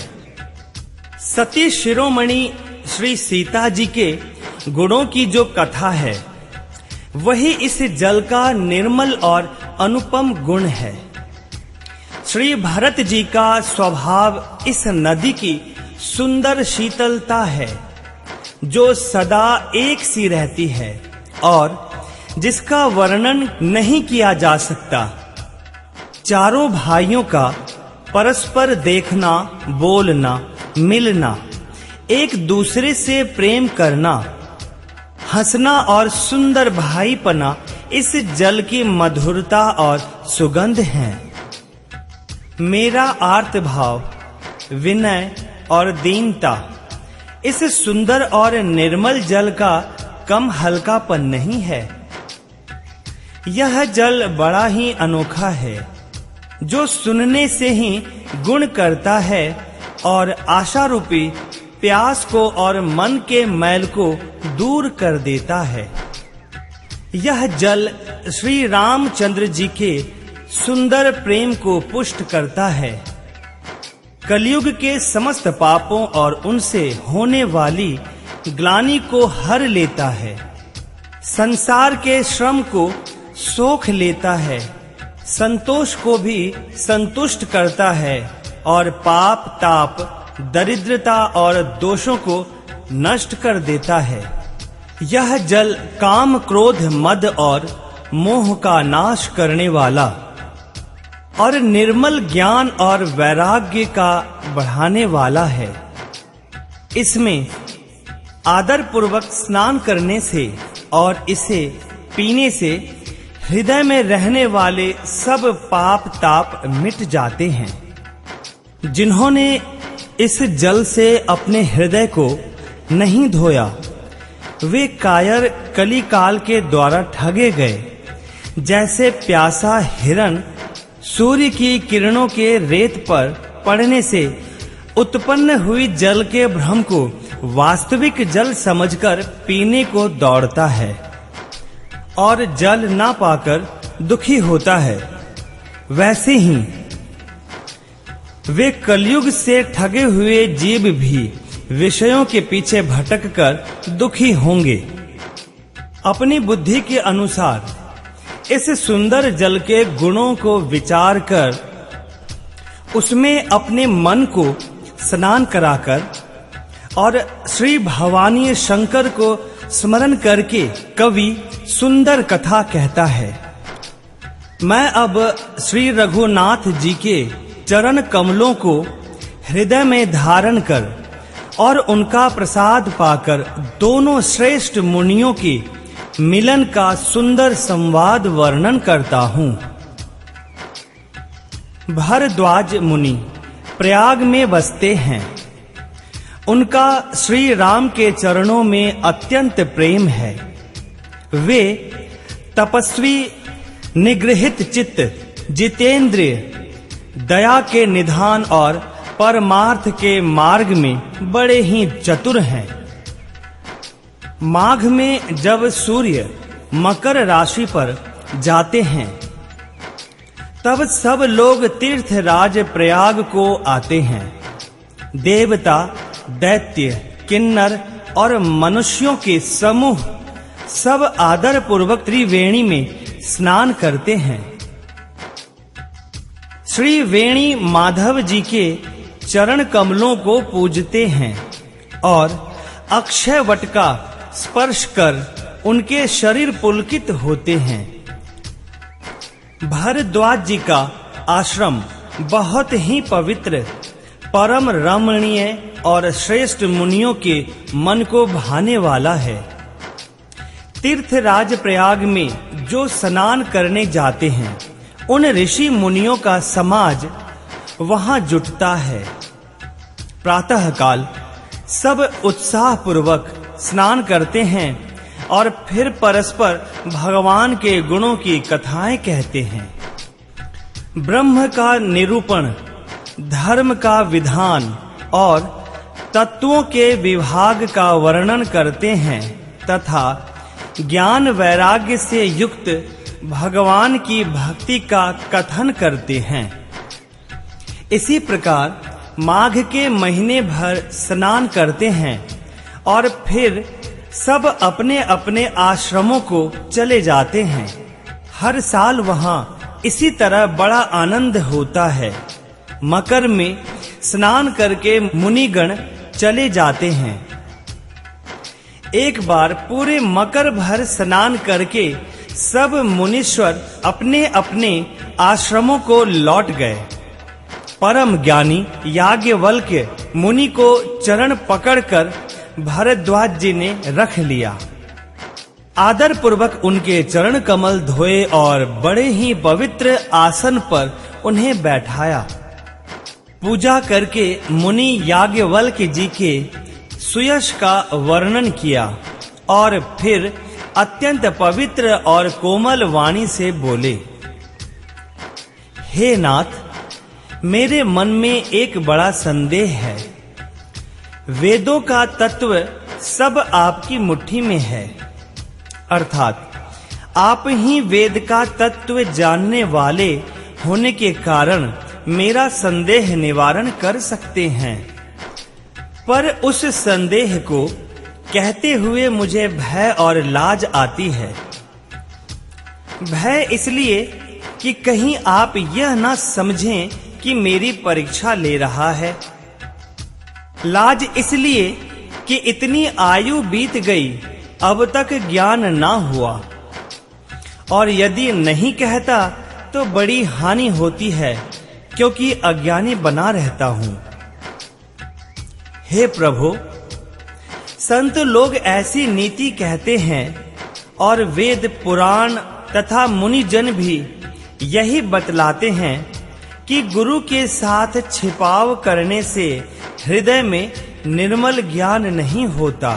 सती शिरोमणि श्री सीता जी के गुणों की जो कथा है, वही इस जल का निर्मल और अनुपम गुण है। श्री भरत जी का स्वभाव इस नदी की सुंदर शीतलता है, जो सदा एक सी रहती है और जिसका वर्णन नहीं किया जा सकता। चारों भाइयों का परस्पर देखना, बोलना, मिलना, एक दूसरे से प्रेम करना, हंसना और सुंदर भाईपना इस जल की मधुरता और सुगंध है। मेरा आर्त भाव, विनय और दीनता इस सुंदर और निर्मल जल का कम हल्कापन नहीं है। यह जल बड़ा ही अनोखा है, जो सुनने से ही गुण करता है और आशा रूपी प्यास को और मन के मैल को दूर कर देता है। यह जल श्री रामचंद्र जी के सुंदर प्रेम को पुष्ट करता है। कलयुग के समस्त पापों और उनसे होने वाली ग्लानि को हर लेता है। संसार के श्रम को सोख लेता है, संतोष को भी संतुष्ट करता है और पाप, ताप, दरिद्रता और दोषों को नष्ट कर देता है। यह जल काम, क्रोध, मद और मोह का नाश करने वाला और निर्मल ज्ञान और वैराग्य का बढ़ाने वाला है। इसमें आदर पूर्वक स्नान करने से और इसे पीने से हृदय में रहने वाले सब पाप ताप मिट जाते हैं। जिन्होंने इस जल से अपने हृदय को नहीं धोया, वे कायर कलिकाल के द्वारा ठगे गए। जैसे प्यासा हिरण सूर्य की किरणों के रेत पर पड़ने से उत्पन्न हुई जल के भ्रम को वास्तविक जल समझकर पीने को दौड़ता है, और जल ना पाकर दुखी होता है, वैसे ही वे कलयुग से ठगे हुए जीव भी विषयों के पीछे भटक कर दुखी होंगे। अपनी बुद्धि के अनुसार इस सुंदर जल के गुणों को विचार कर उसमें अपने मन को स्नान कराकर और श्री भवानी शंकर को स्मरण करके कवि सुंदर कथा कहता है। मैं अब श्री रघुनाथ जी के चरण कमलों को हृदय में धारण कर और उनका प्रसाद पाकर दोनों श्रेष्ठ मुनियों के मिलन का सुंदर संवाद वर्णन करता हूँ। भरद्वाज मुनि प्रयाग में बसते हैं। उनका श्री राम के चरणों में अत्यंत प्रेम है। वे तपस्वी, निगृहित चित्त, जितेंद्रिय, दया के निधान और परमार्थ के मार्ग में बड़े ही चतुर हैं। माघ में जब सूर्य मकर राशि पर जाते हैं तब सब लोग तीर्थराज प्रयाग को आते हैं। देवता, दैत्य, किन्नर और मनुष्यों के समूह सब आदर पूर्वक त्रिवेणी में स्नान करते हैं। श्री वेणी माधव जी के चरण कमलों को पूजते हैं और अक्षय वट का स्पर्श कर उनके शरीर पुलकित होते हैं। भरद्वाज जी का आश्रम बहुत ही पवित्र, परम रमणीय और श्रेष्ठ मुनियों के मन को भाने वाला है। तीर्थराज प्रयाग में जो स्नान करने जाते हैं उन ऋषि मुनियों का समाज वहां जुटता है। प्रातःकाल सब उत्साह पूर्वक स्नान करते हैं और फिर परस्पर भगवान के गुणों की कथाएं कहते हैं। ब्रह्म का निरूपण, धर्म का विधान और तत्वों के विभाग का वर्णन करते हैं तथा ज्ञान वैराग्य से युक्त भगवान की भक्ति का कथन करते हैं। इसी प्रकार माघ के महीने भर स्नान करते हैं और फिर सब अपने अपने आश्रमों को चले जाते हैं। हर साल वहां इसी तरह बड़ा आनंद होता है। मकर में स्नान करके मुनिगण चले जाते हैं। एक बार पूरे मकर भर स्नान करके सब मुनीश्वर अपने अपने आश्रमों को लौट गए। परम ज्ञानी याज्ञवल्क्य मुनि को चरण पकड़कर भरद्वाज जी ने रख लिया। आदर पूर्वक उनके चरण कमल धोए और बड़े ही पवित्र आसन पर उन्हें बैठाया। पूजा करके मुनि याज्ञवल्क्य जी के सुयश का वर्णन किया और फिर अत्यंत पवित्र और कोमल वाणी से बोले, हे नाथ, मेरे मन में एक बड़ा संदेह है। वेदों का तत्व सब आपकी मुट्ठी में है, अर्थात आप ही वेद का तत्व जानने वाले होने के कारण मेरा संदेह निवारण कर सकते हैं। पर उस संदेह को कहते हुए मुझे भय और लाज आती है। भय इसलिए कि कहीं आप यह ना समझें कि मेरी परीक्षा ले रहा है। लाज इसलिए कि इतनी आयु बीत गई, अब तक ज्ञान ना हुआ, और यदि नहीं कहता तो बड़ी हानि होती है, क्योंकि अज्ञानी बना रहता हूं। हे प्रभु, संत लोग ऐसी नीति कहते हैं और वेद पुराण तथा मुनिजन भी यही बतलाते हैं कि गुरु के साथ छिपाव करने से हृदय में निर्मल ज्ञान नहीं होता।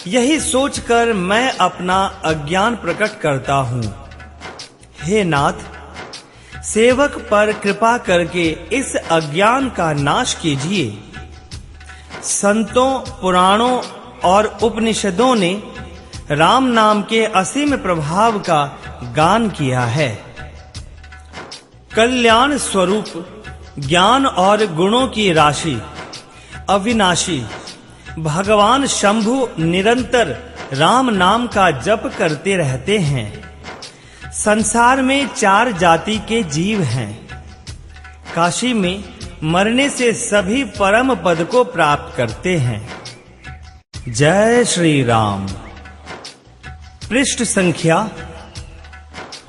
यही सोचकर मैं अपना अज्ञान प्रकट करता हूँ। हे नाथ, सेवक पर कृपा करके इस अज्ञान का नाश कीजिए। संतों, पुराणों और उपनिषदों ने राम नाम के असीम प्रभाव का गान किया है। कल्याण स्वरूप ज्ञान और गुणों की राशि अविनाशी भगवान शंभु निरंतर राम नाम का जप करते रहते हैं। संसार में 4 जाति के जीव हैं। काशी में मरने से सभी परम पद को प्राप्त करते हैं। जय श्री राम। पृष्ठ संख्या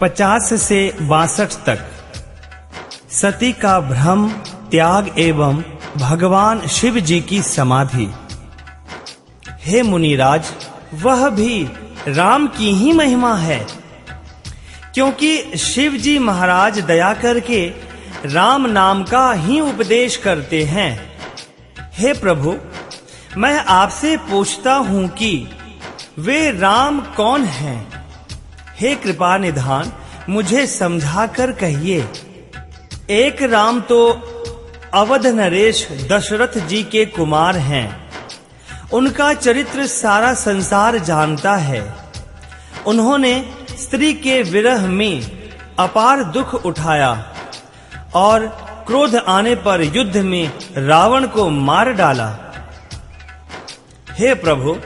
50 से 62 तक। सती का भ्रम त्याग एवं भगवान शिव जी की समाधि। हे मुनिराज, वह भी राम की ही महिमा है, क्योंकि शिव जी महाराज दया करके राम नाम का ही उपदेश करते हैं। हे प्रभु, मैं आपसे पूछता हूं कि वे राम कौन हैं? हे कृपा निधान, मुझे समझाकर कहिए। एक राम तो अवध नरेश दशरथ जी के कुमार हैं। उनका चरित्र सारा संसार जानता है। उन्होंने स्त्री के विरह में अपार दुख उठाया और क्रोध आने पर युद्ध में रावण को मार डाला। हे प्रभु,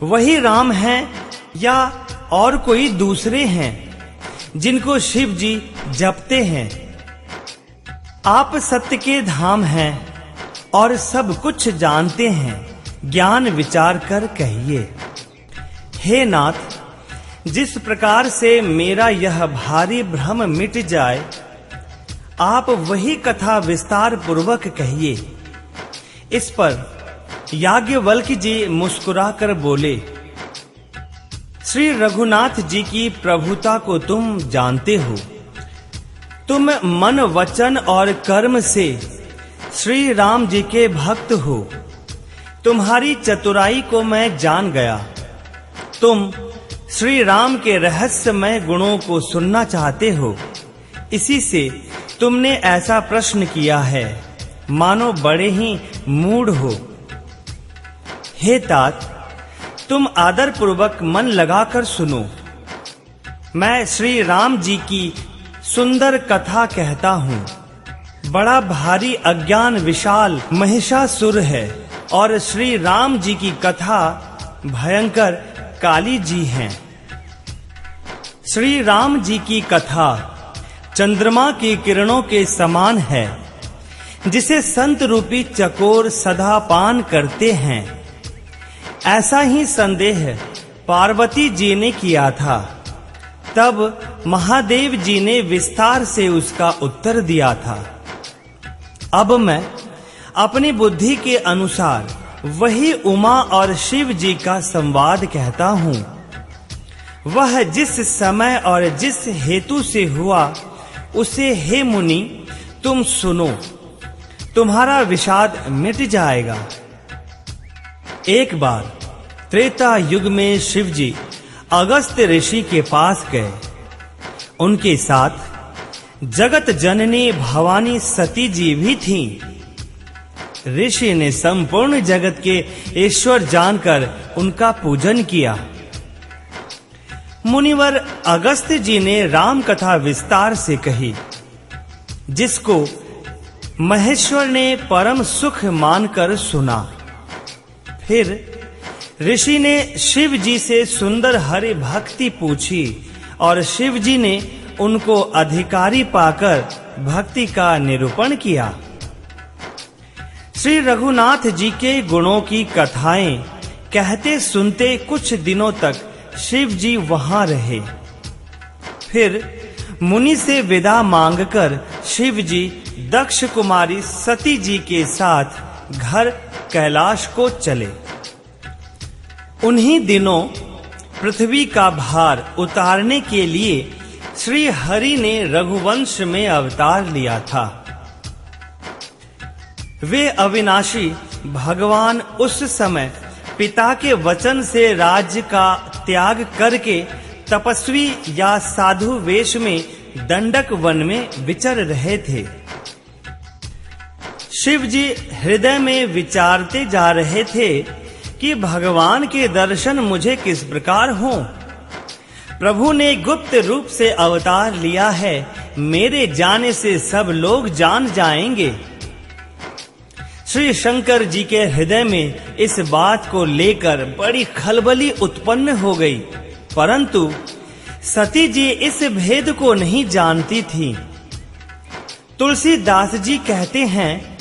वही राम हैं या और कोई दूसरे हैं जिनको शिव जी जपते हैं? आप सत्य के धाम हैं और सब कुछ जानते हैं। ज्ञान विचार कर कहिए। हे नाथ, जिस प्रकार से मेरा यह भारी भ्रम मिट जाए, आप वही कथा विस्तार पूर्वक कहिए। इस पर याज्ञवल्क्य जी मुस्कुराकर बोले, श्री रघुनाथ जी की प्रभुता को तुम जानते हो। तुम मन वचन और कर्म से श्री राम जी के भक्त हो। तुम्हारी चतुराई को मैं जान गया। तुम श्री राम के रहस्यमय गुणों को सुनना चाहते हो, इसी से तुमने ऐसा प्रश्न किया है, मानो बड़े ही मूढ़ हो। हे तात, तुम आदर पूर्वक मन लगाकर सुनो। मैं श्री राम जी की सुंदर कथा कहता हूँ। बड़ा भारी अज्ञान विशाल महिषासुर है और श्री राम जी की कथा भयंकर काली जी हैं। श्री राम जी की कथा चंद्रमा की किरणों के समान है, जिसे संत रूपी चकोर सदा पान करते हैं। ऐसा ही संदेह पार्वती जी ने किया था। तब महादेव जी ने विस्तार से उसका उत्तर दिया था। अब मैं अपनी बुद्धि के अनुसार वही उमा और शिव जी का संवाद कहता हूँ। वह जिस समय और जिस हेतु से हुआ, उसे हे मुनि तुम सुनो, तुम्हारा विषाद मिट जाएगा। एक बार त्रेता युग में शिव जी अगस्त ऋषि के पास गए। उनके साथ जगत जननी भवानी सती जी भी थीं। ऋषि ने संपूर्ण जगत के ईश्वर जानकर उनका पूजन किया। मुनिवर अगस्त जी ने राम कथा विस्तार से कही, जिसको महेश्वर ने परम सुख मानकर सुना। फिर ऋषि ने शिव जी से सुंदर हरि भक्ति पूछी और शिव जी ने उनको अधिकारी पाकर भक्ति का निरूपण किया। श्री रघुनाथ जी के गुणों की कथाएं कहते सुनते कुछ दिनों तक शिव जी वहां रहे। फिर मुनि से विदा मांगकर शिव जी दक्ष कुमारी सती जी के साथ घर कैलाश को चले। उन्हीं दिनों पृथ्वी का भार उतारने के लिए श्री हरि ने रघुवंश में अवतार लिया था। वे अविनाशी भगवान उस समय पिता के वचन से राज्य का त्याग करके तपस्वी या साधु वेश में दंडक वन में विचर रहे थे। शिव जी हृदय में विचारते जा रहे थे कि भगवान के दर्शन मुझे किस प्रकार हों। प्रभु ने गुप्त रूप से अवतार लिया है, मेरे जाने से सब लोग जान जाएंगे। श्री शंकर जी के हृदय में इस बात को लेकर बड़ी खलबली उत्पन्न हो गई, परंतु सती जी इस भेद को नहीं जानती थी। तुलसीदास जी कहते हैं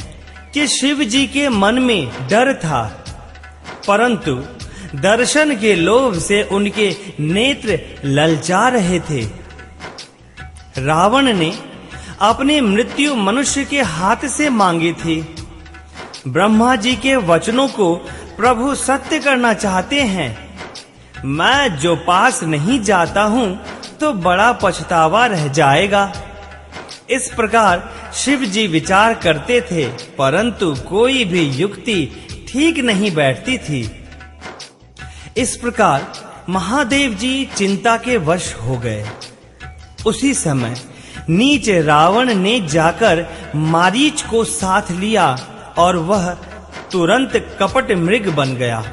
कि शिव जी के मन में डर था, परंतु दर्शन के लोभ से उनके नेत्र ललचा रहे थे। रावण ने अपनी मृत्यु मनुष्य के हाथ से मांगी थी। ब्रह्मा जी के वचनों को प्रभु सत्य करना चाहते हैं। मैं जो पास नहीं जाता हूं तो बड़ा पछतावा रह जाएगा। इस प्रकार शिव जी विचार करते थे, परंतु कोई भी युक्ति ठीक नहीं बैठती थी। इस प्रकार महादेव जी चिंता के वश हो गए। उसी समय नीच रावण ने जाकर मारीच को साथ लिया और वह तुरंत कपट मृग बन गया।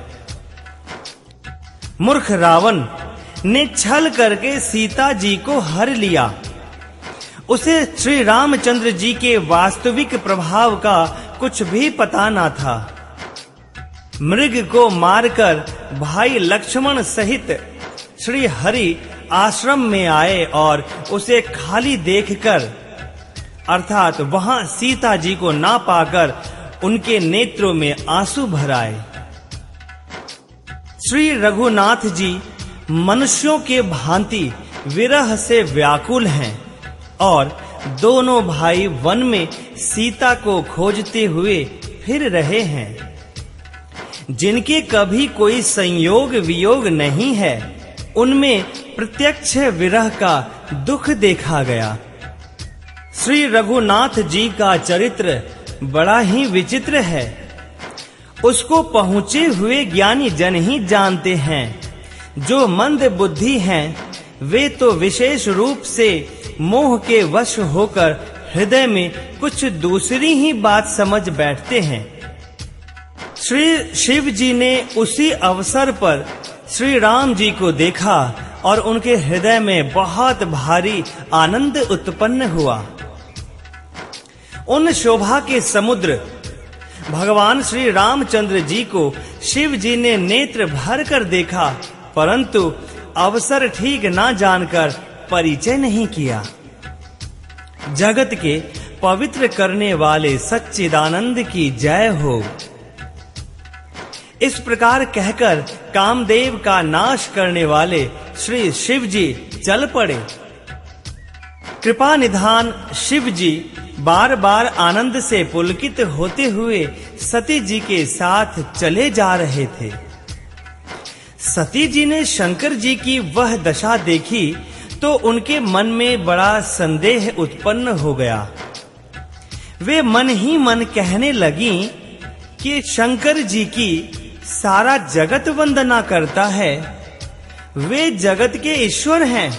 मूर्ख रावण ने छल करके सीता जी को हर लिया। उसे श्री रामचंद्र जी के वास्तविक प्रभाव का कुछ भी पता न था। मृग को मारकर भाई लक्ष्मण सहित श्री हरि आश्रम में आए और उसे खाली देखकर, अर्थात वहां सीता जी को ना पाकर उनके नेत्रों में आंसू भर आए। श्री रघुनाथ जी मनुष्यों के भांति विरह से व्याकुल हैं और दोनों भाई वन में सीता को खोजते हुए फिर रहे हैं। जिनके कभी कोई संयोग वियोग नहीं है, उनमें प्रत्यक्ष विरह का दुख देखा गया। श्री रघुनाथ जी का चरित्र बड़ा ही विचित्र है। उसको पहुंचे हुए ज्ञानी जन ही जानते हैं। जो मंद बुद्धि हैं, वे तो विशेष रूप से मोह के वश होकर हृदय में कुछ दूसरी ही बात समझ बैठते हैं। श्री शिव जी ने उसी अवसर पर श्री राम जी को देखा और उनके हृदय में बहुत भारी आनंद उत्पन्न हुआ। उन शोभा के समुद्र भगवान श्री रामचंद्र जी को शिव जी ने नेत्र भर कर देखा, परंतु अवसर ठीक ना जानकर परिचय नहीं किया। जगत के पवित्र करने वाले सच्चिदानंद की जय हो। इस प्रकार कहकर कामदेव का नाश करने वाले श्री शिव जी चल पड़े। कृपा निधान शिव जी बार बार आनंद से पुलकित होते हुए सती जी के साथ चले जा रहे थे। सती जी ने शंकर जी की वह दशा देखी तो उनके मन में बड़ा संदेह उत्पन्न हो गया। वे मन ही मन कहने लगी कि शंकर जी की सारा जगत वंदना करता है। वे जगत के ईश्वर हैं।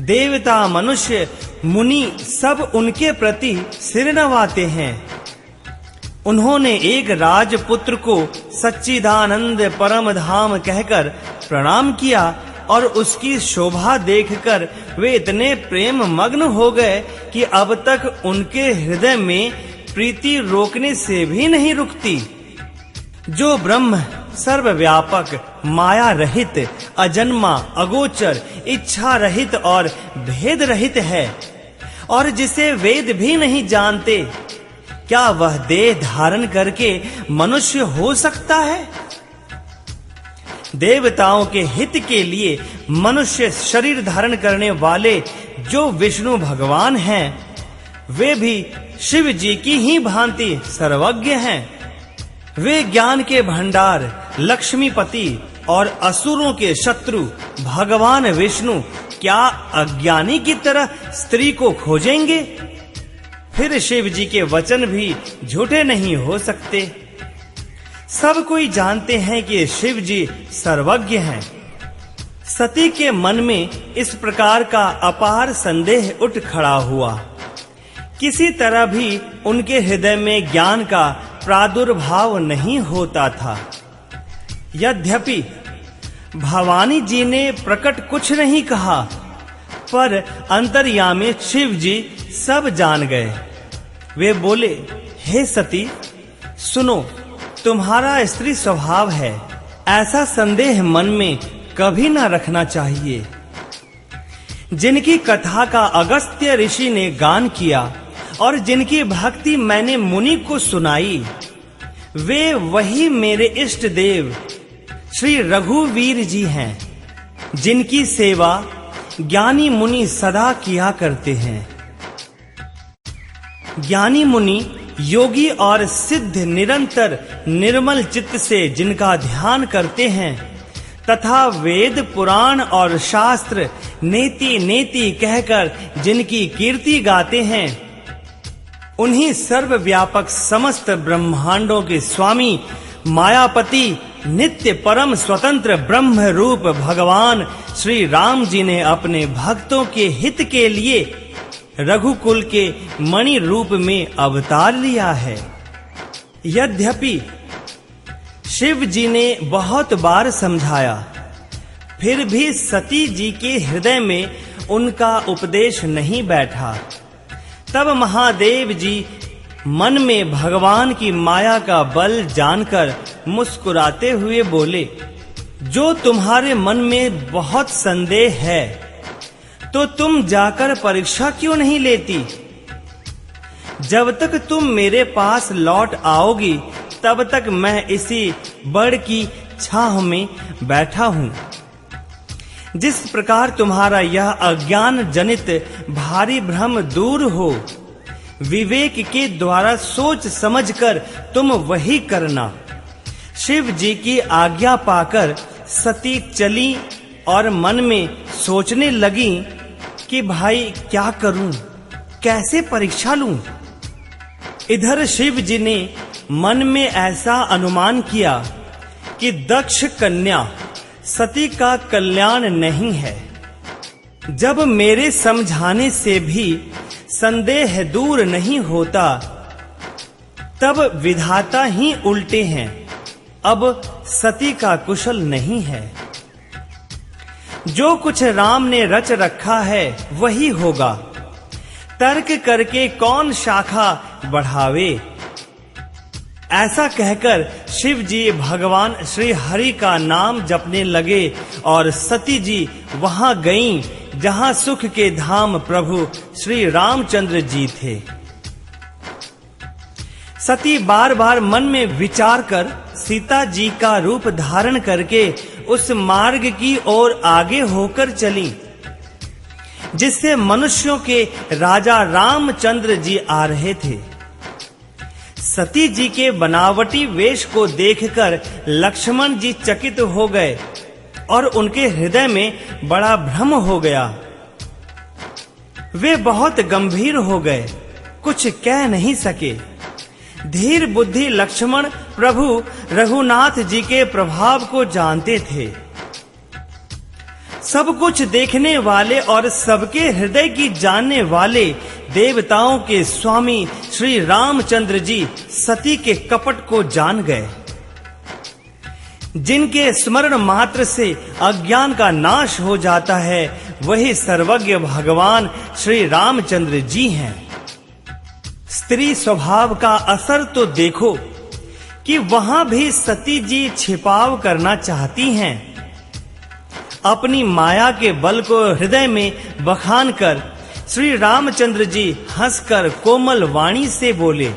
देवता मनुष्य मुनि सब उनके प्रति सिर नवाते हैं। उन्होंने एक राजपुत्र को सच्चिदानंद परम धाम कहकर प्रणाम किया और उसकी शोभा देखकर वे इतने प्रेम मग्न हो गए कि अब तक उनके हृदय में प्रीति रोकने से भी नहीं रुकती। जो ब्रह्म सर्वव्यापक, माया रहित, अजन्मा, अगोचर, इच्छा रहित और भेद रहित है और जिसे वेद भी नहीं जानते, क्या वह देह धारण करके मनुष्य हो सकता है? देवताओं के हित के लिए मनुष्य शरीर धारण करने वाले जो विष्णु भगवान हैं, वे भी शिव जी की ही भांति सर्वज्ञ हैं। वे ज्ञान के भंडार, लक्ष्मीपति और असुरों के शत्रु भगवान विष्णु क्या अज्ञानी की तरह स्त्री को खोजेंगे? फिर शिव जी के वचन भी झूठे नहीं हो सकते। सब कोई जानते हैं कि शिव जी सर्वज्ञ हैं। सती के मन में इस प्रकार का अपार संदेह उठ खड़ा हुआ। किसी तरह भी उनके हृदय में ज्ञान का प्रादुर्भाव नहीं होता था। यद्यपि भवानी जी ने प्रकट कुछ नहीं कहा, पर अंतर्यामी शिव जी सब जान गए। वे बोले, हे सती, सुनो, तुम्हारा स्त्री स्वभाव है, ऐसा संदेह मन में कभी ना रखना चाहिए। जिनकी कथा का अगस्त्य ऋषि ने गान किया और जिनकी भक्ति मैंने मुनि को सुनाई, वे वही मेरे इष्ट देव श्री रघुवीर जी हैं, जिनकी सेवा ज्ञानी मुनि सदा किया करते हैं। ज्ञानी मुनि योगी और सिद्ध निरंतर निर्मल चित्त से जिनका ध्यान करते हैं तथा वेद पुराण और शास्त्र नेति नेति कहकर जिनकी कीर्ति गाते हैं, उन्हीं सर्वव्यापक समस्त ब्रह्मांडों के स्वामी मायापति नित्य परम स्वतंत्र ब्रह्म रूप भगवान श्री राम जी ने अपने भक्तों के हित के लिए रघुकुल के मणि रूप में अवतार लिया है। यद्यपि शिव जी ने बहुत बार समझाया, फिर भी सती जी के हृदय में उनका उपदेश नहीं बैठा। तब महादेव जी मन में भगवान की माया का बल जानकर मुस्कुराते हुए बोले, जो तुम्हारे मन में बहुत संदेह है, तो तुम जाकर परीक्षा क्यों नहीं लेती? जब तक तुम मेरे पास लौट आओगी, तब तक मैं इसी बड़ की छाह में बैठा हूँ। जिस प्रकार तुम्हारा यह अज्ञान जनित भारी भ्रम दूर हो, विवेक के द्वारा सोच समझकर तुम वही करना। शिव जी की आज्ञा पाकर सती चली और मन में सोचने लगी कि भाई क्या करूं, कैसे परीक्षा लूं। इधर शिव जी ने मन में ऐसा अनुमान किया कि दक्ष कन्या सती का कल्याण नहीं है। जब मेरे समझाने से भी संदेह दूर नहीं होता, तब विधाता ही उल्टे हैं। अब सती का कुशल नहीं है। जो कुछ राम ने रच रखा है वही होगा। तर्क करके कौन शाखा बढ़ावे। ऐसा कहकर शिव जी भगवान श्री हरि का नाम जपने लगे और सती जी वहां गईं जहां सुख के धाम प्रभु श्री रामचंद्र जी थे। सती बार बार मन में विचार कर सीता जी का रूप धारण करके उस मार्ग की ओर आगे होकर चली जिससे मनुष्यों के राजा रामचंद्र जी आ रहे थे। सती जी के बनावटी वेश को देखकर लक्ष्मण जी चकित हो गए और उनके हृदय में बड़ा भ्रम हो गया। वे बहुत गंभीर हो गए, कुछ कह नहीं सके। धीर बुद्धि लक्ष्मण प्रभु रघुनाथ जी के प्रभाव को जानते थे। सब कुछ देखने वाले और सबके हृदय की जानने वाले देवताओं के स्वामी श्री रामचंद्र जी सती के कपट को जान गए। जिनके स्मरण मात्र से अज्ञान का नाश हो जाता है, वही सर्वज्ञ भगवान श्री रामचंद्र जी हैं। स्त्री स्वभाव का असर तो देखो कि वहां भी सती जी छिपाव करना चाहती हैं। अपनी माया के बल को हृदय में बखान कर श्री रामचंद्र जी हंसकर कोमल वाणी से बोले।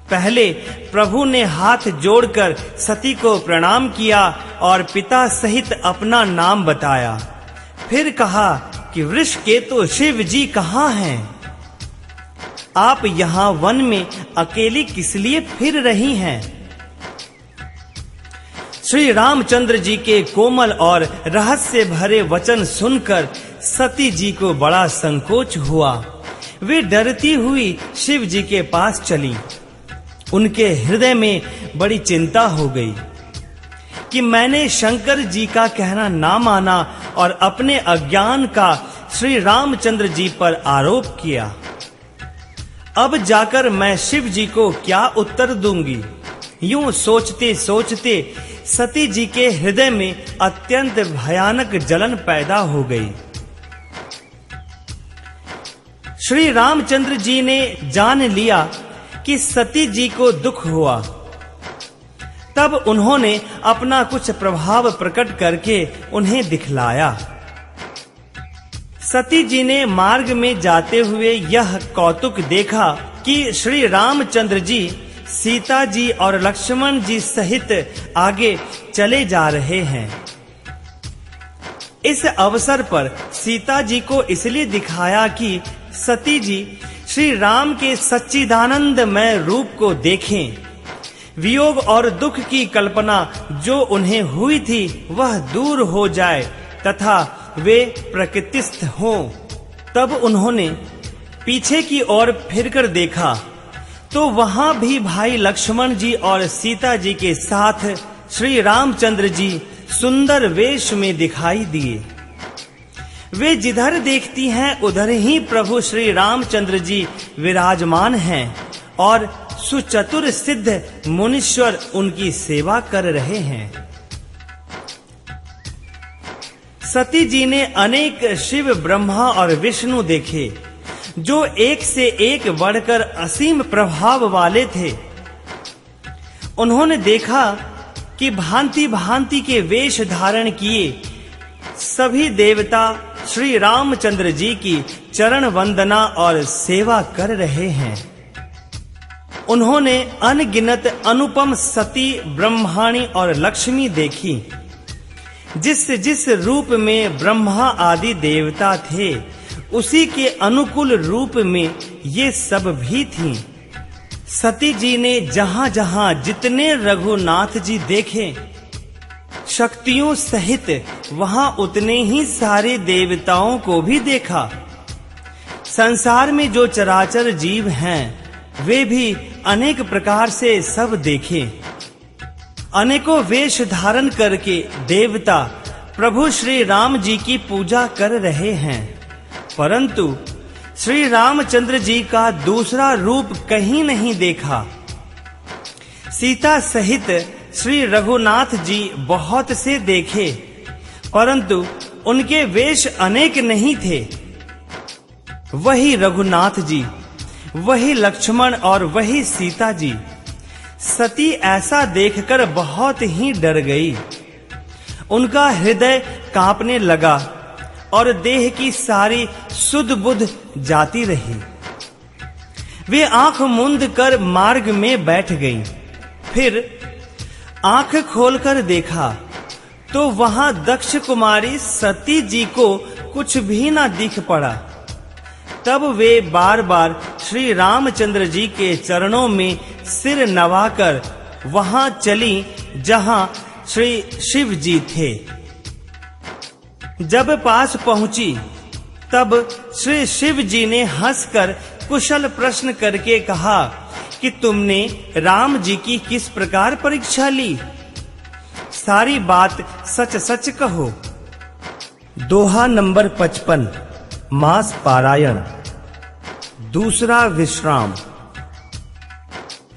पहले प्रभु ने हाथ जोड़कर सती को प्रणाम किया और पिता सहित अपना नाम बताया। फिर कहा कि वृषकेतु शिव जी कहाँ हैं? आप यहाँ वन में अकेली किस लिए फिर रही हैं? श्री रामचंद्र जी के कोमल और रहस्य भरे वचन सुनकर सती जी को बड़ा संकोच हुआ। वे डरती हुई शिव जी के पास चली। उनके हृदय में बड़ी चिंता हो गई कि मैंने शंकर जी का कहना ना माना और अपने अज्ञान का श्री रामचंद्र जी पर आरोप किया। अब जाकर मैं शिव जी को क्या उत्तर दूंगी? यूं सोचते सोचते सती जी के हृदय में अत्यंत भयानक जलन पैदा हो गई। श्री रामचंद्र जी ने जान लिया कि सती जी को दुख हुआ। तब उन्होंने अपना कुछ प्रभाव प्रकट करके उन्हें दिखलाया। सती जी ने मार्ग में जाते हुए यह कौतुक देखा कि श्री रामचंद्र जी सीता जी और लक्ष्मण जी सहित आगे चले जा रहे हैं। इस अवसर पर सीता जी को इसलिए दिखाया कि सती जी श्री राम के सच्चिदानंदमय रूप को देखें, वियोग और दुख की कल्पना जो उन्हें हुई थी वह दूर हो जाए तथा वे प्रकृतिस्थ हों। तब उन्होंने पीछे की ओर फिरकर देखा तो वहां भी भाई लक्ष्मण जी और सीता जी के साथ श्री रामचंद्र जी सुंदर वेश में दिखाई दिए। वे जिधर देखती हैं उधर ही प्रभु श्री रामचंद्र जी विराजमान हैं और सुचतुर सिद्ध मुनीश्वर उनकी सेवा कर रहे हैं। सती जी ने अनेक शिव, ब्रह्मा और विष्णु देखे जो एक से एक बढ़कर असीम प्रभाव वाले थे। उन्होंने देखा कि भांति भांति के वेश धारण किए सभी देवता श्री रामचंद्र जी की चरण वंदना और सेवा कर रहे हैं। उन्होंने अनगिनत अनुपम सती, ब्रह्माणी और लक्ष्मी देखी। जिस जिस रूप में ब्रह्मा आदि देवता थे उसी के अनुकूल रूप में ये सब भी थीं। सती जी ने जहां-जहां जितने रघुनाथ जी देखे शक्तियों सहित वहां उतने ही सारे देवताओं को भी देखा। संसार में जो चराचर जीव हैं वे भी अनेक प्रकार से सब देखे। अनेकों वेश धारण करके देवता प्रभु श्री राम जी की पूजा कर रहे हैं, परंतु श्री रामचंद्र जी का दूसरा रूप कहीं नहीं देखा। सीता सहित श्री रघुनाथ जी बहुत से देखे, परंतु उनके वेश अनेक नहीं थे। वही रघुनाथ जी, वही लक्ष्मण और वही सीता जी। सती ऐसा देखकर बहुत ही डर गई। उनका हृदय कांपने लगा और देह की सारी सुध बुध जाती रही। वे आंख मूंद कर मार्ग में बैठ गईं। फिर आंख खोलकर देखा तो वहां दक्ष कुमारी सती जी को कुछ भी ना दिख पड़ा। तब वे बार-बार श्री रामचंद्र जी के चरणों में सिर नवाकर वहां चली जहां श्री शिव जी थे। जब पास पहुंची तब श्री शिव जी ने हंसकर कुशल प्रश्न करके कहा कि तुमने राम जी की किस प्रकार परीक्षा ली? सारी बात सच सच कहो। दोहा नंबर 55। मास पारायण। दूसरा विश्राम।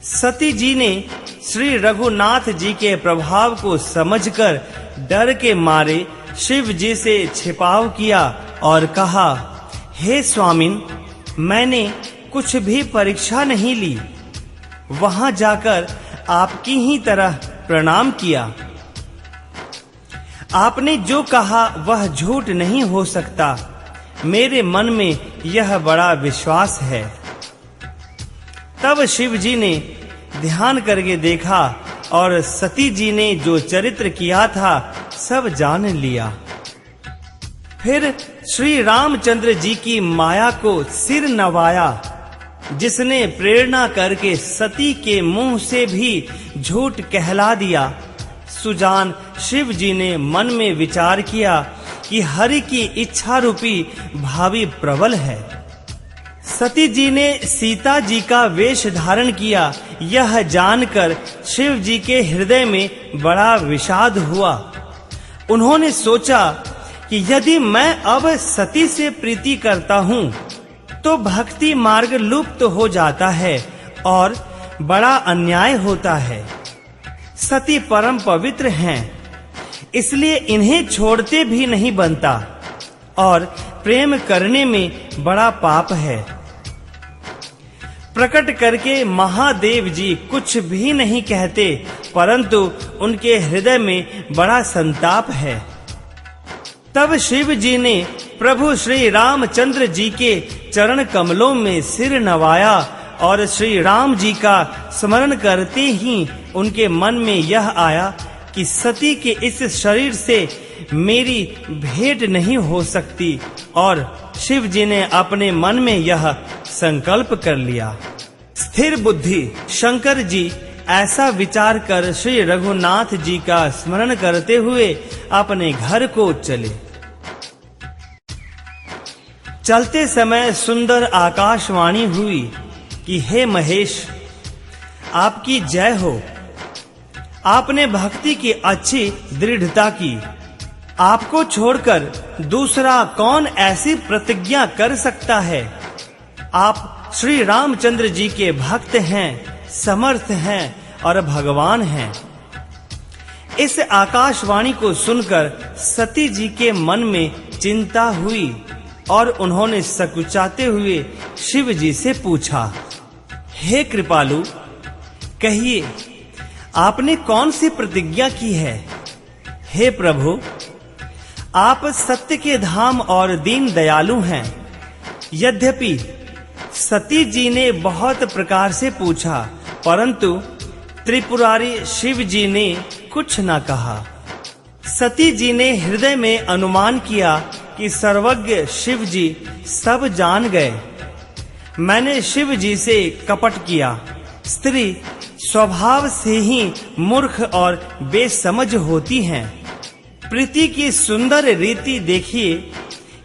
सती जी ने श्री रघुनाथ जी के प्रभाव को समझकर डर के मारे शिव जी से छिपाव किया और कहा, हे स्वामिन, मैंने कुछ भी परीक्षा नहीं ली। वहां जाकर आपकी ही तरह प्रणाम किया। आपने जो कहा वह झूठ नहीं हो सकता। मेरे मन में यह बड़ा विश्वास है। तब शिव जी ने ध्यान करके देखा और सती जी ने जो चरित्र किया था सब जान लिया। फिर श्री रामचंद्र जी की माया को सिर नवाया, जिसने प्रेरणा करके सती के मुंह से भी झूठ कहला दिया। सुजान शिव जी ने मन में विचार किया कि हरि की इच्छा रूपी भावी प्रबल है। सती जी ने सीता जी का वेश धारण किया। यह जानकर शिव जी के हृदय में बड़ा विषाद हुआ। उन्होंने सोचा कि यदि मैं अब सती से प्रीति करता हूँ तो भक्ति मार्ग लुप्त हो जाता है और बड़ा अन्याय होता है। सती परम पवित्र हैं, इसलिए इन्हें छोड़ते भी नहीं बनता और प्रेम करने में बड़ा पाप है। प्रकट करके महादेव जी कुछ भी नहीं कहते, परंतु उनके हृदय में बड़ा संताप है। तब शिव जी ने प्रभु श्री रामचंद्र जी के चरण कमलों में सिर नवाया और श्री राम जी का स्मरण करते ही उनके मन में यह आया कि सती के इस शरीर से मेरी भेंट नहीं हो सकती, और शिव जी ने अपने मन में यह संकल्प कर लिया। स्थिर बुद्धि शंकर जी ऐसा विचार कर श्री रघुनाथ जी का स्मरण करते हुए अपने घर को चले। चलते समय सुंदर आकाशवाणी हुई कि हे महेश, आपकी जय हो। आपने भक्ति की अच्छी दृढ़ता की। आपको छोड़कर दूसरा कौन ऐसी प्रतिज्ञा कर सकता है? आप श्री रामचंद्र जी के भक्त हैं, समर्थ हैं और भगवान हैं। इस आकाशवाणी को सुनकर सती जी के मन में चिंता हुई और उन्होंने सकुचाते हुए शिव जी से पूछा, हे कृपालु, कहिए आपने कौन सी प्रतिज्ञा की है? हे प्रभु, आप सत्य के धाम और दीन दयालु हैं। यद्यपि सती जी ने बहुत प्रकार से पूछा, परंतु त्रिपुरारी शिव जी ने कुछ न कहा। सती जी ने हृदय में अनुमान किया कि सर्वज्ञ शिव जी सब जान गए। मैंने शिव जी से कपट किया। स्त्री स्वभाव से ही मूर्ख और बेसमझ होती हैं। प्रीति की सुंदर रीति देखिए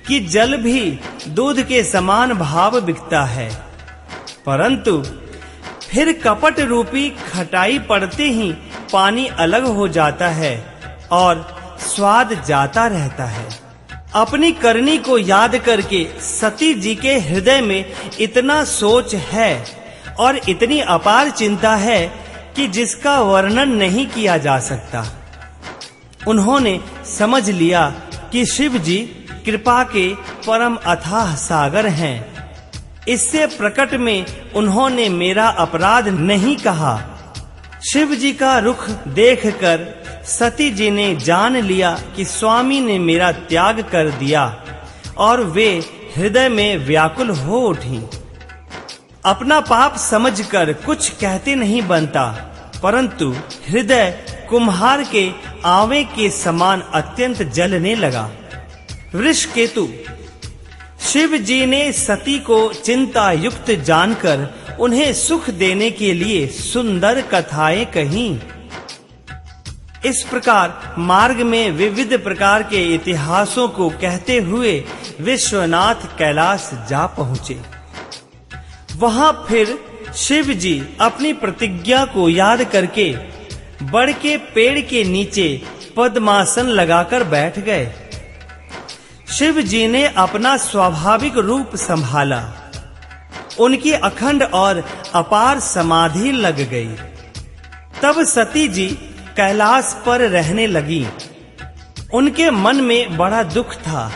कि जल भी दूध के समान भाव बिकता है, परंतु फिर कपट रूपी खटाई पड़ते ही पानी अलग हो जाता है और स्वाद जाता रहता है। अपनी करनी को याद करके सती जी के हृदय में इतना सोच है और इतनी अपार चिंता है कि जिसका वर्णन नहीं किया जा सकता। उन्होंने समझ लिया कि शिव जी कृपा के परम अथाह सागर हैं। इससे प्रकट में उन्होंने मेरा अपराध नहीं कहा। शिव जी का रुख देखकर सती जी ने जान लिया कि स्वामी ने मेरा त्याग कर दिया और वे हृदय में व्याकुल हो उठी। अपना पाप समझकर कुछ कहते नहीं बनता, परंतु हृदय कुम्हार के आवे के समान अत्यंत जलने लगा। वृषकेतु शिव जी ने सती को चिंता युक्त जानकर उन्हें सुख देने के लिए सुंदर कथाएं कहीं। इस प्रकार मार्ग में विविध प्रकार के इतिहासों को कहते हुए विश्वनाथ कैलाश जा पहुँचे। वहां फिर शिव जी अपनी प्रतिज्ञा को याद करके बड़ के पेड़ के नीचे पद्मासन लगाकर बैठ गए। शिव जी ने अपना स्वाभाविक रूप संभाला। उनकी अखंड और अपार समाधि लग गई। तब सती जी कैलाश पर रहने लगी। उनके मन में बड़ा दुख था।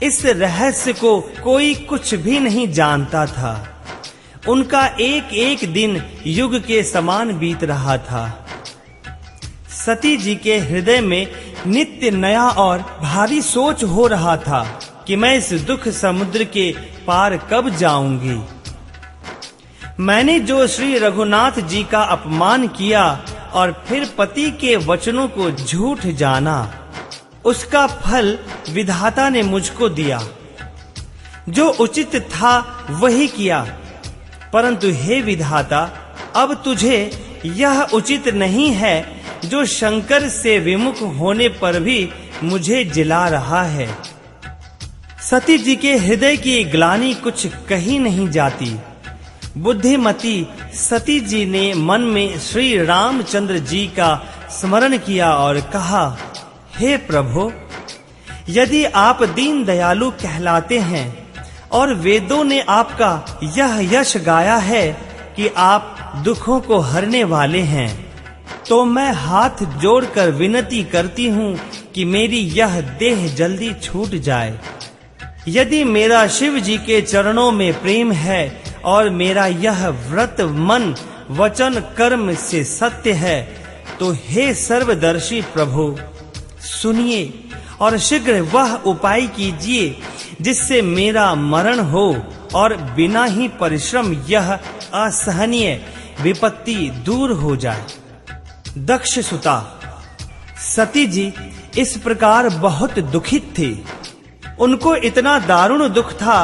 इस रहस्य को कोई कुछ भी नहीं जानता था। उनका एक एक दिन युग के समान बीत रहा था। सती जी के हृदय में नित्य नया और भारी सोच हो रहा था कि मैं इस दुख समुद्र के पार कब जाऊंगी। मैंने जो श्री रघुनाथ जी का अपमान किया और फिर पति के वचनों को झूठ जाना, उसका फल विधाता ने मुझको दिया। जो उचित था वही किया, परंतु हे विधाता, अब तुझे यह उचित नहीं है जो शंकर से विमुख होने पर भी मुझे जिला रहा है। सती जी के हृदय की ग्लानि कुछ कही नहीं जाती। बुद्धिमती सती जी ने मन में श्री रामचंद्र जी का स्मरण किया और कहा, हे प्रभु, यदि आप दीन दयालु कहलाते हैं और वेदों ने आपका यह यश गाया है कि आप दुखों को हरने वाले हैं, तो मैं हाथ जोड़कर विनती करती हूँ कि मेरी यह देह जल्दी छूट जाए। यदि मेरा शिव जी के चरणों में प्रेम है और मेरा यह व्रत मन वचन कर्म से सत्य है, तो हे सर्वदर्शी प्रभु सुनिए और शीघ्र वह उपाय कीजिए जिससे मेरा मरण हो और बिना ही परिश्रम यह असहनीय विपत्ति दूर हो जाए। दक्ष सुता सती जी इस प्रकार बहुत दुखित थे। उनको इतना दारुण दुख था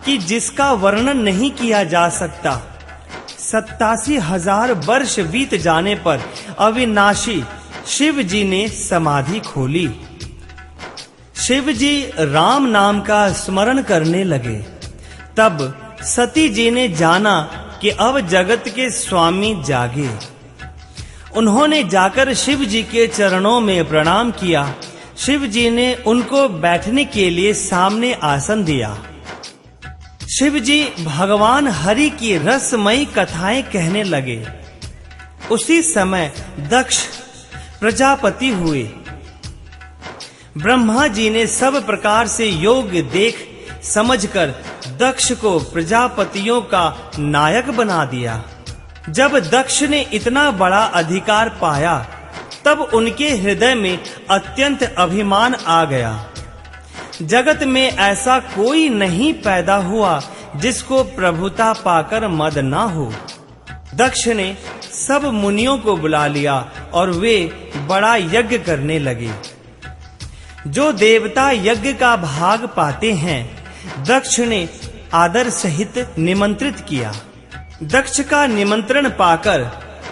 कि जिसका वर्णन नहीं किया जा सकता। 87,000 वर्ष बीत जाने पर अविनाशी शिव जी ने समाधि खोली। शिव जी राम नाम का स्मरण करने लगे। तब सती जी ने जाना कि अब जगत के स्वामी जागे। उन्होंने जाकर शिव जी के चरणों में प्रणाम किया। शिव जी ने उनको बैठने के लिए सामने आसन दिया। शिव जी भगवान हरि की रसमयी कथाएं कहने लगे। उसी समय दक्ष प्रजापति हुए। ब्रह्मा जी ने सब प्रकार से योग देख समझकर दक्ष को प्रजापतियों का नायक बना दिया। जब दक्ष ने इतना बड़ा अधिकार पाया, तब उनके हृदय में अत्यंत अभिमान आ गया। जगत में ऐसा कोई नहीं पैदा हुआ जिसको प्रभुता पाकर मद ना हो। दक्ष ने सब मुनियों को बुला लिया और वे बड़ा यज्ञ करने लगे। जो देवता यज्ञ का भाग पाते हैं, दक्ष ने आदर सहित निमंत्रित किया। दक्ष का निमंत्रण पाकर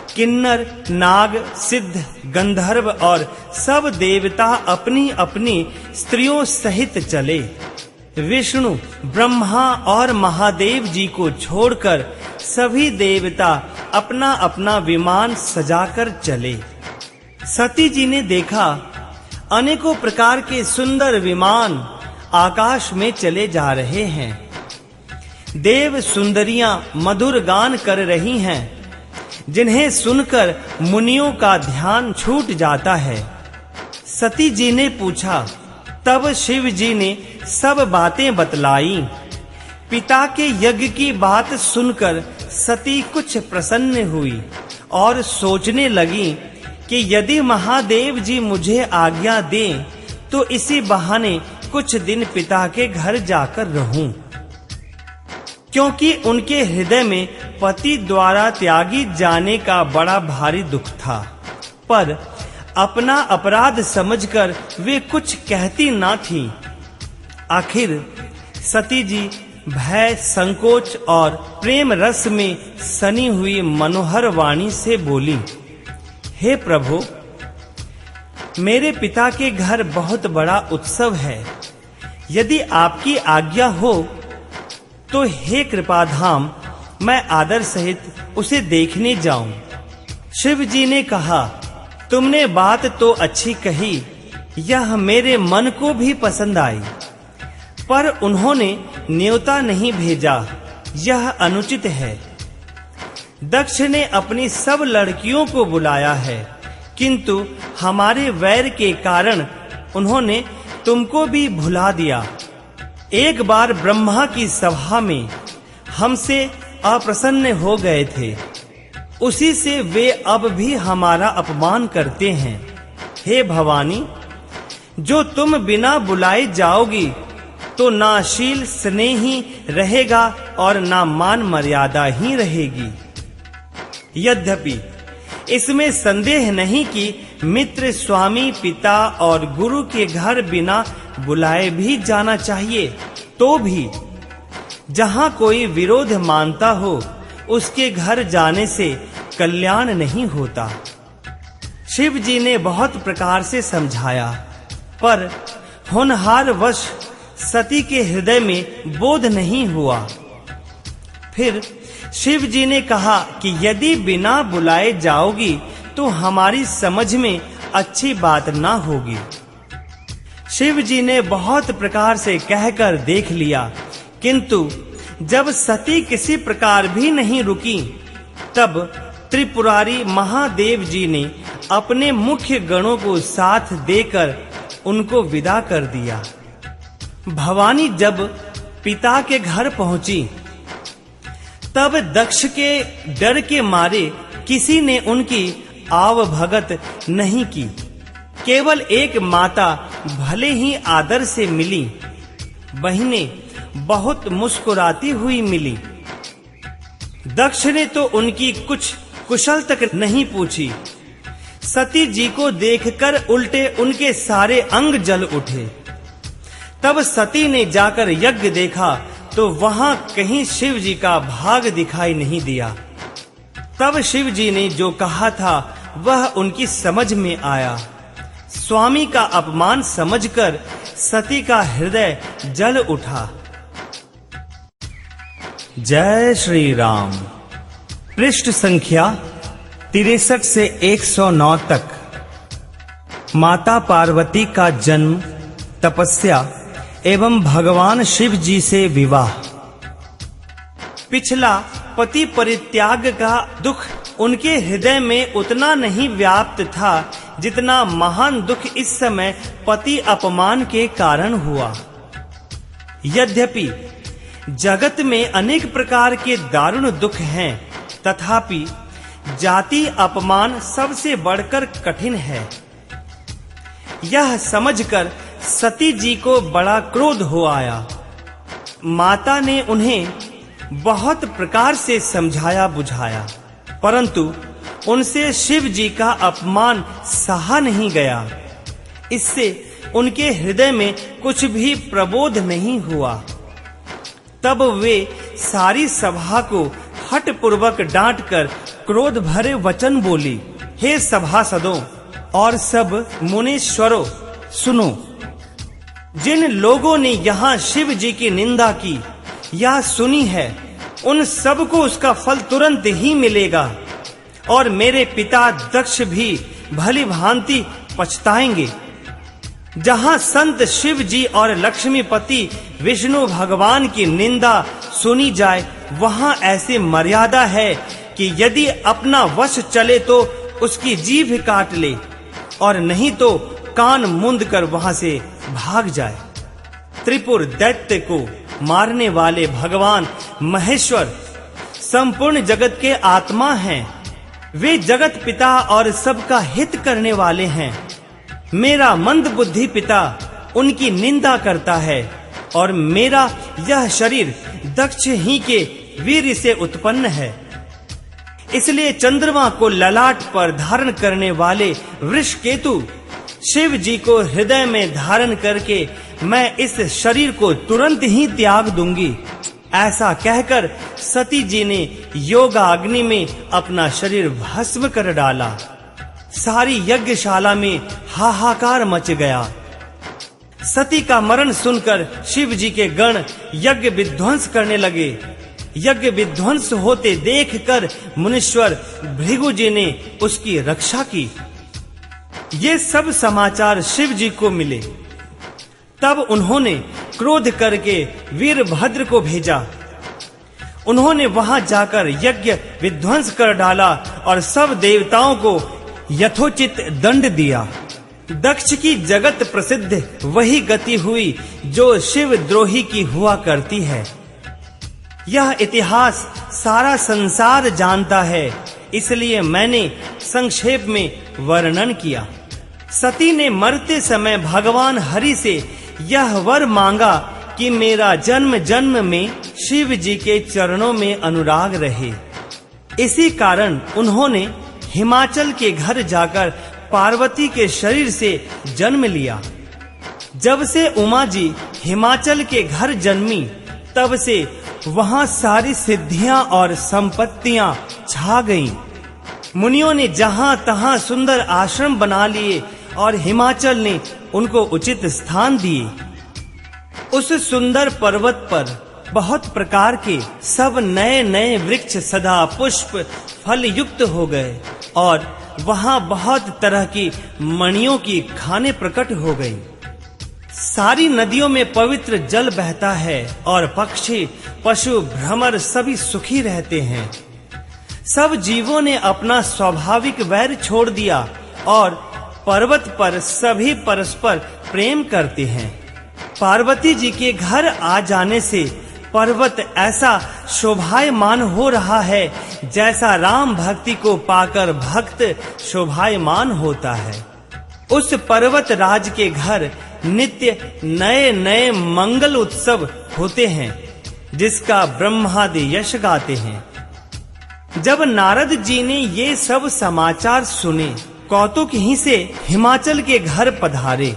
किन्नर, नाग, सिद्ध, गंधर्व और सब देवता अपनी अपनी स्त्रियों सहित चले। विष्णु, ब्रह्मा और महादेव जी को छोड़कर सभी देवता अपना अपना विमान सजाकर चले। सती जी ने देखा अनेकों प्रकार के सुंदर विमान आकाश में चले जा रहे हैं। देव सुंदरियां मधुर गान कर रही हैं, जिन्हें सुनकर मुनियों का ध्यान छूट जाता है। सती जी ने पूछा, तब शिव जी ने सब बातें बतलाई। पिता के यज्ञ की बात सुनकर सती कुछ प्रसन्न हुई और सोचने लगी कि यदि महादेव जी मुझे आज्ञा दें तो इसी बहाने कुछ दिन पिता के घर जाकर रहूं, क्योंकि उनके हृदय में पति द्वारा त्यागी जाने का बड़ा भारी दुख था। पर अपना अपराध समझकर वे कुछ कहती ना थीं। आखिर सती जी भय, संकोच और प्रेम रस में सनी हुई मनोहर वाणी से बोली, हे प्रभु, मेरे पिता के घर बहुत बड़ा उत्सव है। यदि आपकी आज्ञा हो तो हे कृपाधाम, मैं आदर सहित उसे देखने जाऊं। शिव जी ने कहा, तुमने बात तो अच्छी कही, यह मेरे मन को भी पसंद आई, पर उन्होंने न्योता नहीं भेजा, यह अनुचित है। दक्ष ने अपनी सब लड़कियों को बुलाया है, किंतु हमारे वैर के कारण उन्होंने तुमको भी भुला दिया। एक बार ब्रह्मा की सभा में हमसे अप्रसन्न हो गए थे, उसी से वे अब भी हमारा अपमान करते हैं। हे भवानी, जो तुम बिना बुलाए जाओगी तो ना शील स्नेही रहेगा और ना मान मर्यादा ही रहेगी। यद्यपि इसमें संदेह नहीं कि मित्र, स्वामी, पिता और गुरु के घर बिना बुलाए भी जाना चाहिए, तो भी जहां कोई विरोध मानता हो उसके घर जाने से कल्याण नहीं होता। शिव जी ने बहुत प्रकार से समझाया, पर होनहार वश सती के हृदय में बोध नहीं हुआ। फिर शिव जी ने कहा कि यदि बिना बुलाए जाओगी तो हमारी समझ में अच्छी बात ना होगी। शिव जी ने बहुत प्रकार से कहकर देख लिया, किंतु जब सती किसी प्रकार भी नहीं रुकी, तब त्रिपुरारी महादेव जी ने अपने मुख्य गणों को साथ देकर उनको विदा कर दिया। भवानी जब पिता के घर पहुंची तब दक्ष के डर के मारे किसी ने उनकी आवभगत नहीं की। केवल एक माता भले ही आदर से मिली, बहनें बहुत मुस्कुराती हुई मिली। दक्ष ने तो उनकी कुछ कुशल तक नहीं पूछी। सती जी को देखकर उल्टे उनके सारे अंग जल उठे। तब सती ने जाकर यज्ञ देखा तो वहां कहीं शिव जी का भाग दिखाई नहीं दिया। तब शिव जी ने जो कहा था वह उनकी समझ में आया। स्वामी का अपमान समझकर सती का हृदय जल उठा। जय श्री राम। पृष्ठ संख्या 63 से 109 तक। माता पार्वती का जन्म, तपस्या एवं भगवान शिव जी से विवाह। पिछला पति परित्याग का दुख उनके हृदय में उतना नहीं व्याप्त था जितना महान दुख इस समय पति अपमान के कारण हुआ। यद्यपि जगत में अनेक प्रकार के दारुण दुख हैं, तथापि जाति अपमान सबसे बढ़कर कठिन है। यह समझकर सती जी को बड़ा क्रोध हो आया। माता ने उन्हें बहुत प्रकार से समझाया बुझाया, परंतु उनसे शिव जी का अपमान सहा नहीं गया। इससे उनके हृदय में कुछ भी प्रबोध नहीं हुआ। तब वे सारी सभा को हठ पूर्वक डांटकर क्रोध भरे वचन बोली। हे सभासदों और सब मुनीश्वरों, सुनो। जिन लोगों ने यहाँ शिव जी की निंदा की या सुनी है, उन सब को उसका फल तुरंत ही मिलेगा और मेरे पिता दक्ष भी भली भांति पछताएंगे। जहाँ संत शिव जी और लक्ष्मीपति विष्णु भगवान की निंदा सुनी जाए, वहाँ ऐसी मर्यादा है कि यदि अपना वश चले तो उसकी जीभ काट ले और नहीं तो कान मूंद कर वहां से भाग जाए। त्रिपुर दैत्य को मारने वाले भगवान महेश्वर संपूर्ण जगत के आत्मा हैं। वे जगत पिता और सबका हित करने वाले हैं। मेरा मंद बुद्धि पिता उनकी निंदा करता है और मेरा यह शरीर दक्ष ही के वीर से उत्पन्न है। इसलिए चंद्रमा को ललाट पर धारण करने वाले वृषकेतु शिव जी को हृदय में धारण करके मैं इस शरीर को तुरंत ही त्याग दूंगी। ऐसा कहकर सती जी ने योगाग्नि में अपना शरीर भस्म कर डाला। सारी यज्ञशाला में हाहाकार मच गया। सती का मरण सुनकर शिव जी के गण यज्ञ विध्वंस करने लगे। यज्ञ विध्वंस होते देखकर मुनीश्वर भृगु जी ने उसकी रक्षा की। ये सब समाचार शिव जी को मिले। तब उन्होंने क्रोध करके वीरभद्र को भेजा। उन्होंने वहां जाकर यज्ञ विध्वंस कर डाला और सब देवताओं को यथोचित दंड दिया। दक्ष की जगत प्रसिद्ध वही गति हुई जो शिव द्रोही की हुआ करती है। यह इतिहास सारा संसार जानता है, इसलिए मैंने संक्षेप में वर्णन किया। सती ने मरते समय भगवान हरि से यह वर मांगा कि मेरा जन्म जन्म में शिव जी के चरणों में अनुराग रहे। इसी कारण उन्होंने हिमाचल के घर जाकर पार्वती के शरीर से जन्म लिया। जब से उमा जी हिमाचल के घर जन्मी, तब से वहां सारी सिद्धियां और संपत्तियां छा गईं। मुनियों ने जहां तहां सुंदर आश्रम बना लिए और हिमाचल ने उनको उचित स्थान दिए। उस सुंदर पर्वत पर बहुत प्रकार के सब नए नए वृक्ष सदा पुष्प फल युक्त हो गए और वहां बहुत तरह की मणियों की खाने प्रकट हो गई। सारी नदियों में पवित्र जल बहता है और पक्षी पशु भ्रमर सभी सुखी रहते हैं। सब जीवों ने अपना स्वाभाविक वैर छोड़ दिया और पर्वत पर सभी परस्पर प्रेम करते हैं। पार्वती जी के घर आ जाने से पर्वत ऐसा शोभायमान हो रहा है जैसा राम भक्ति को पाकर भक्त शोभायमान होता है। उस पर्वत राज के घर नित्य नए नए मंगल उत्सव होते हैं जिसका ब्रह्मादि यश गाते हैं। जब नारद जी ने ये सब समाचार सुने, कौतुक ही से हिमाचल के घर पधारे।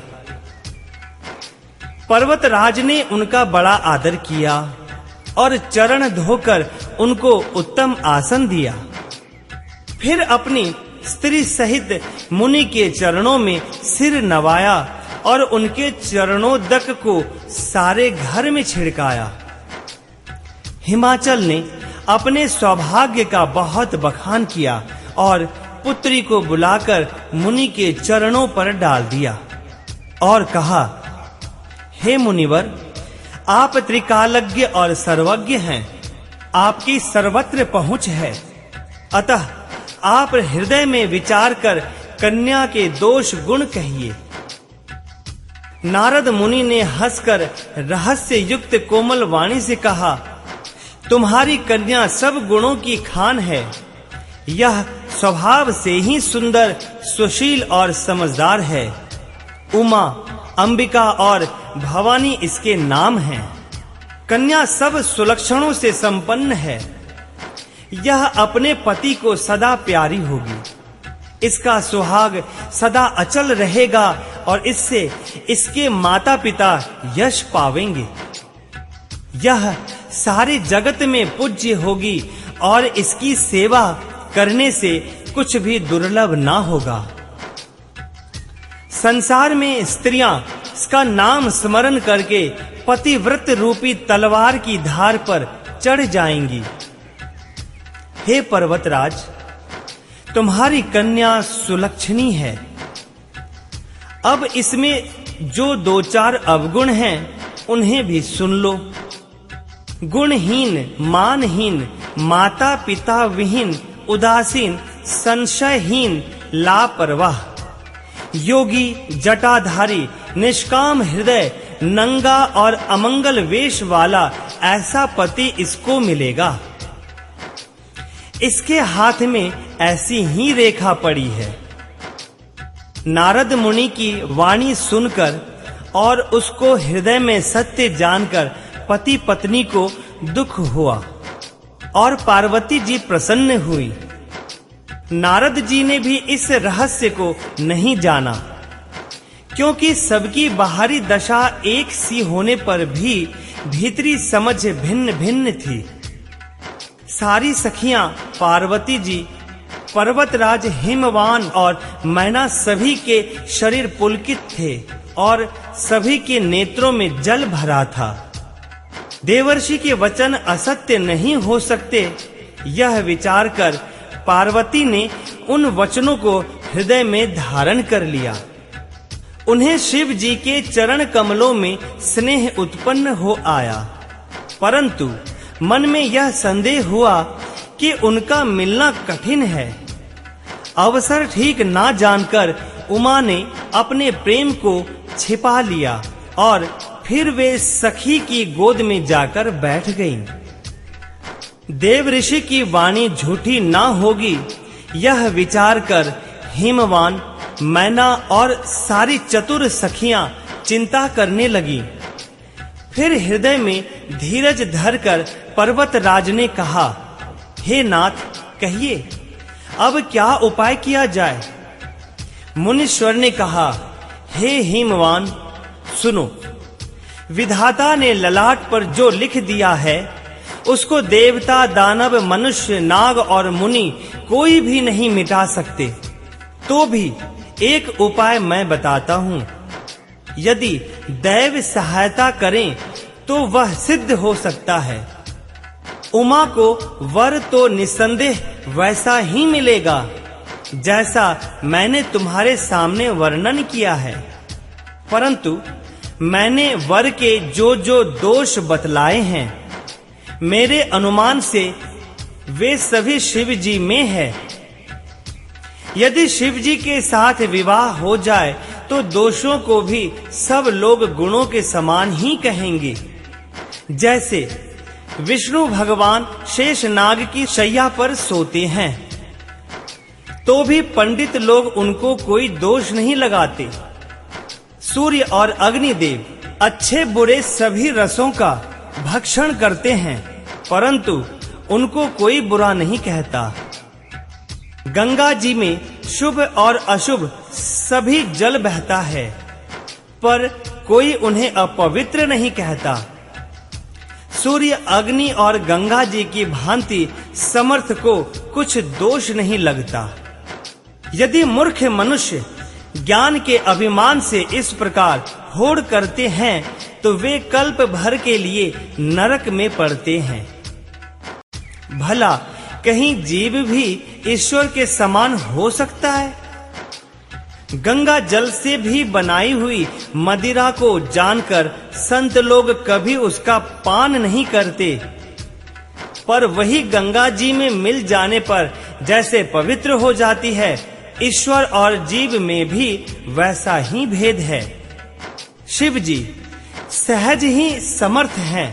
पर्वतराज ने उनका बड़ा आदर किया और चरण धोकर उनको उत्तम आसन दिया। फिर अपनी स्त्री सहित मुनि के चरणों में सिर नवाया और उनके चरणोदक को सारे घर में छिड़काया। हिमाचल ने अपने सौभाग्य का बहुत बखान किया और पुत्री को बुलाकर मुनि के चरणों पर डाल दिया और कहा, हे मुनिवर, आप त्रिकालज्ञ और सर्वज्ञ हैं, आपकी सर्वत्र पहुंच है, अतः आप हृदय में विचार कर कन्या के दोष गुण कहिए। नारद मुनि ने हंसकर रहस्य युक्त कोमल वाणी से कहा, तुम्हारी कन्या सब गुणों की खान है। यह स्वभाव से ही सुंदर, सुशील और समझदार है। उमा, अंबिका और भवानी इसके नाम हैं। कन्या सब सुलक्षणों से संपन्न है। यह अपने पति को सदा प्यारी होगी। इसका सुहाग सदा अचल रहेगा और इससे इसके माता पिता यश पावेंगे। यह सारे जगत में पूज्य होगी और इसकी सेवा करने से कुछ भी दुर्लभ ना होगा। संसार में स्त्रियां इसका नाम स्मरण करके पतिव्रत रूपी तलवार की धार पर चढ़ जाएंगी। हे पर्वतराज, तुम्हारी कन्या सुलक्षणी है। अब इसमें जो दो चार अवगुण हैं उन्हें भी सुन लो। गुणहीन, मानहीन, माता पिता विहीन, उदासीन, संशयहीन, लापरवाह, योगी, जटाधारी, निष्काम हृदय, नंगा और अमंगल वेश वाला ऐसा पति इसको मिलेगा। इसके हाथ में ऐसी ही रेखा पड़ी है। नारद मुनि की वाणी सुनकर और उसको हृदय में सत्य जानकर पति पत्नी को दुख हुआ और पार्वती जी प्रसन्न हुई। नारद जी ने भी इस रहस्य को नहीं जाना, क्योंकि सबकी बाहरी दशा एक सी होने पर भी भीतरी समझ भिन्न भिन्न थी। सारी सखियां पार्वती जी, पर्वतराज हिमवान और मैना सभी के शरीर पुलकित थे और सभी के नेत्रों में जल भरा था। देवर्षि के वचन असत्य नहीं हो सकते, यह विचार कर पार्वती ने उन वचनों को हृदय में धारण कर लिया। उन्हें शिव जी के चरण कमलों में स्नेह उत्पन्न हो आया, परंतु मन में यह संदेह हुआ कि उनका मिलना कठिन है। अवसर ठीक ना जानकर उमा ने अपने प्रेम को छिपा लिया और फिर वे सखी की गोद में जाकर बैठ गईं। देव ऋषि की वाणी झूठी ना होगी, यह विचार कर हिमवान, मैना और सारी चतुर सखियां चिंता करने लगी। फिर हृदय में धीरज धरकर पर्वतराज ने कहा, हे नाथ, कहिए अब क्या उपाय किया जाए। मुनीश्वर ने कहा, हे हिमवान, सुनो, विधाता ने ललाट पर जो लिख दिया है उसको देवता, दानव, मनुष्य, नाग और मुनि कोई भी नहीं मिटा सकते। तो भी एक उपाय मैं बताता हूं। यदि दैव सहायता करें तो वह सिद्ध हो सकता है। उमा को वर तो निसंदेह वैसा ही मिलेगा जैसा मैंने तुम्हारे सामने वर्णन किया है, परंतु मैंने वर के जो जो दोष बतलाए हैं, मेरे अनुमान से वे सभी शिव जी में है। यदि शिव जी के साथ विवाह हो जाए तो दोषों को भी सब लोग गुणों के समान ही कहेंगे। जैसे विष्णु भगवान शेषनाग की शैया पर सोते हैं तो भी पंडित लोग उनको कोई दोष नहीं लगाते। सूर्य और अग्निदेव अच्छे बुरे सभी रसों का भक्षण करते हैं परंतु उनको कोई बुरा नहीं कहता। गंगा जी में शुभ और अशुभ सभी जल बहता है पर कोई उन्हें अपवित्र नहीं कहता। सूर्य अग्नि और गंगा जी की भांति समर्थ को कुछ दोष नहीं लगता। यदि मूर्ख मनुष्य ज्ञान के अभिमान से इस प्रकार होड़ करते हैं तो वे कल्प भर के लिए नरक में पड़ते हैं। भला कहीं जीव भी ईश्वर के समान हो सकता है? गंगा जल से भी बनाई हुई मदिरा को जानकर संत लोग कभी उसका पान नहीं करते, पर वही गंगा जी में मिल जाने पर जैसे पवित्र हो जाती है, ईश्वर और जीव में भी वैसा ही भेद है। शिव जी सहज ही समर्थ हैं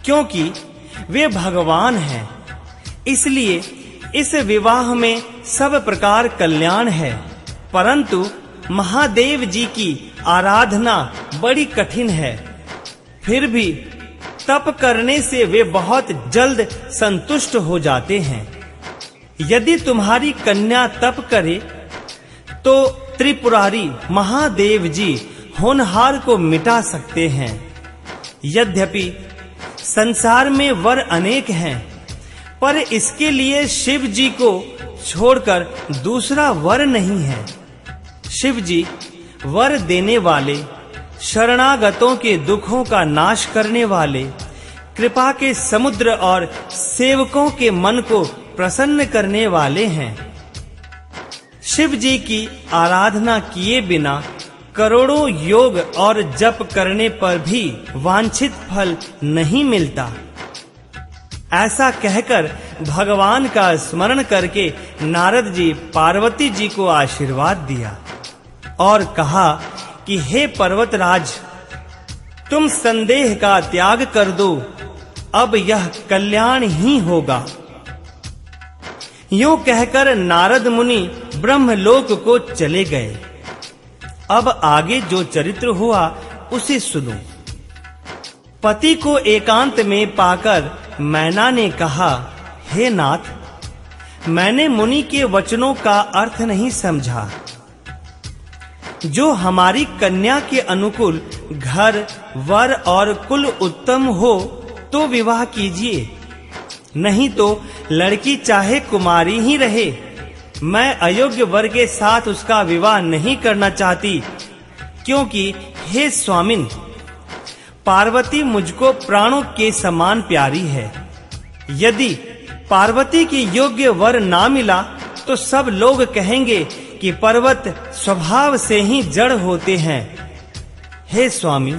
क्योंकि वे भगवान हैं, इसलिए इस विवाह में सब प्रकार कल्याण है। परंतु महादेव जी की आराधना बड़ी कठिन है, फिर भी तप करने से वे बहुत जल्द संतुष्ट हो जाते हैं। यदि तुम्हारी कन्या तप करे तो त्रिपुरारी महादेव जी होनहार को मिटा सकते हैं। यद्यपि संसार में वर अनेक हैं, पर इसके लिए शिव जी को छोड़कर दूसरा वर नहीं है। शिव जी वर देने वाले, शरणागतों के दुखों का नाश करने वाले, कृपा के समुद्र और सेवकों के मन को प्रसन्न करने वाले हैं। शिव जी की आराधना किए बिना करोड़ों योग और जप करने पर भी वांछित फल नहीं मिलता। ऐसा कहकर भगवान का स्मरण करके नारद जी पार्वती जी को आशीर्वाद दिया और कहा कि हे पर्वतराज, तुम संदेह का त्याग कर दो, अब यह कल्याण ही होगा। यूं कहकर नारद मुनि ब्रह्मलोक को चले गए। अब आगे जो चरित्र हुआ उसे सुनो। पति को एकांत में पाकर मैना ने कहा, हे नाथ, मैंने मुनि के वचनों का अर्थ नहीं समझा। जो हमारी कन्या के अनुकूल घर, वर और कुल उत्तम हो तो विवाह कीजिए, नहीं तो लड़की चाहे कुमारी ही रहे। मैं अयोग्य वर के साथ उसका विवाह नहीं करना चाहती, क्योंकि हे स्वामिन, पार्वती मुझको प्राणों के समान प्यारी है। यदि पार्वती के योग्य वर ना मिला तो सब लोग कहेंगे कि पर्वत स्वभाव से ही जड़ होते हैं। हे स्वामी,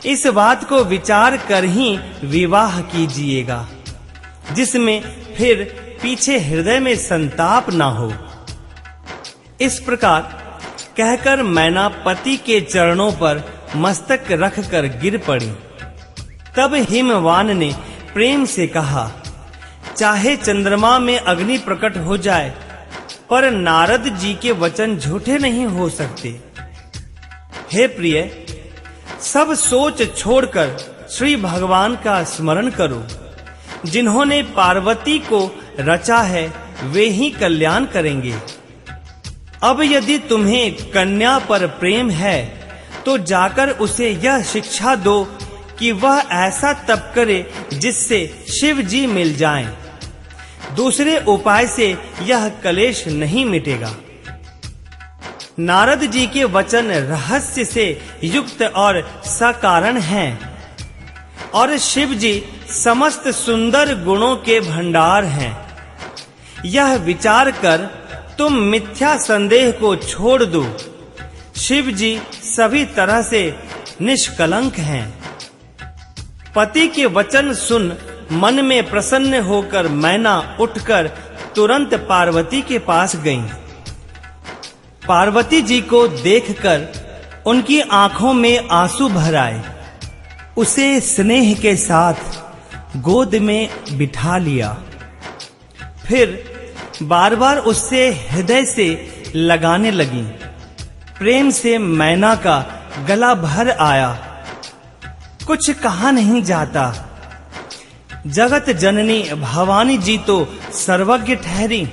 इस बात को विचार कर ही विवाह कीजिएगा, जिसमें फिर पीछे हृदय में संताप ना हो। इस प्रकार कहकर मैना पति के चरणों पर मस्तक रखकर गिर पड़ी। तब हिमवान ने प्रेम से कहा, चाहे चंद्रमा में अग्नि प्रकट हो जाए, पर नारद जी के वचन झूठे नहीं हो सकते। हे प्रिय, सब सोच छोड़कर श्री भगवान का स्मरण करो। जिन्होंने पार्वती को रचा है वे ही कल्याण करेंगे। अब यदि तुम्हें कन्या पर प्रेम है तो जाकर उसे यह शिक्षा दो कि वह ऐसा तप करे जिससे शिव जी मिल जाएं। दूसरे उपाय से यह कलेश नहीं मिटेगा। नारद जी के वचन रहस्य से युक्त और सकारण हैं और शिव जी समस्त सुंदर गुणों के भंडार हैं। यह विचार कर तुम मिथ्या संदेह को छोड़ दो। शिव जी सभी तरह से निष्कलंक हैं। पति के वचन सुन मन में प्रसन्न होकर मैना उठकर तुरंत पार्वती के पास गईं। पार्वती जी को देखकर उनकी आंखों में आंसू भर आए। उसे स्नेह के साथ गोद में बिठा लिया। फिर बार-बार उससे हृदय से लगाने लगी। प्रेम से मैना का गला भर आया। कुछ कहा नहीं जाता। जगत जननी भवानी जी तो सर्वज्ञ ठहरी।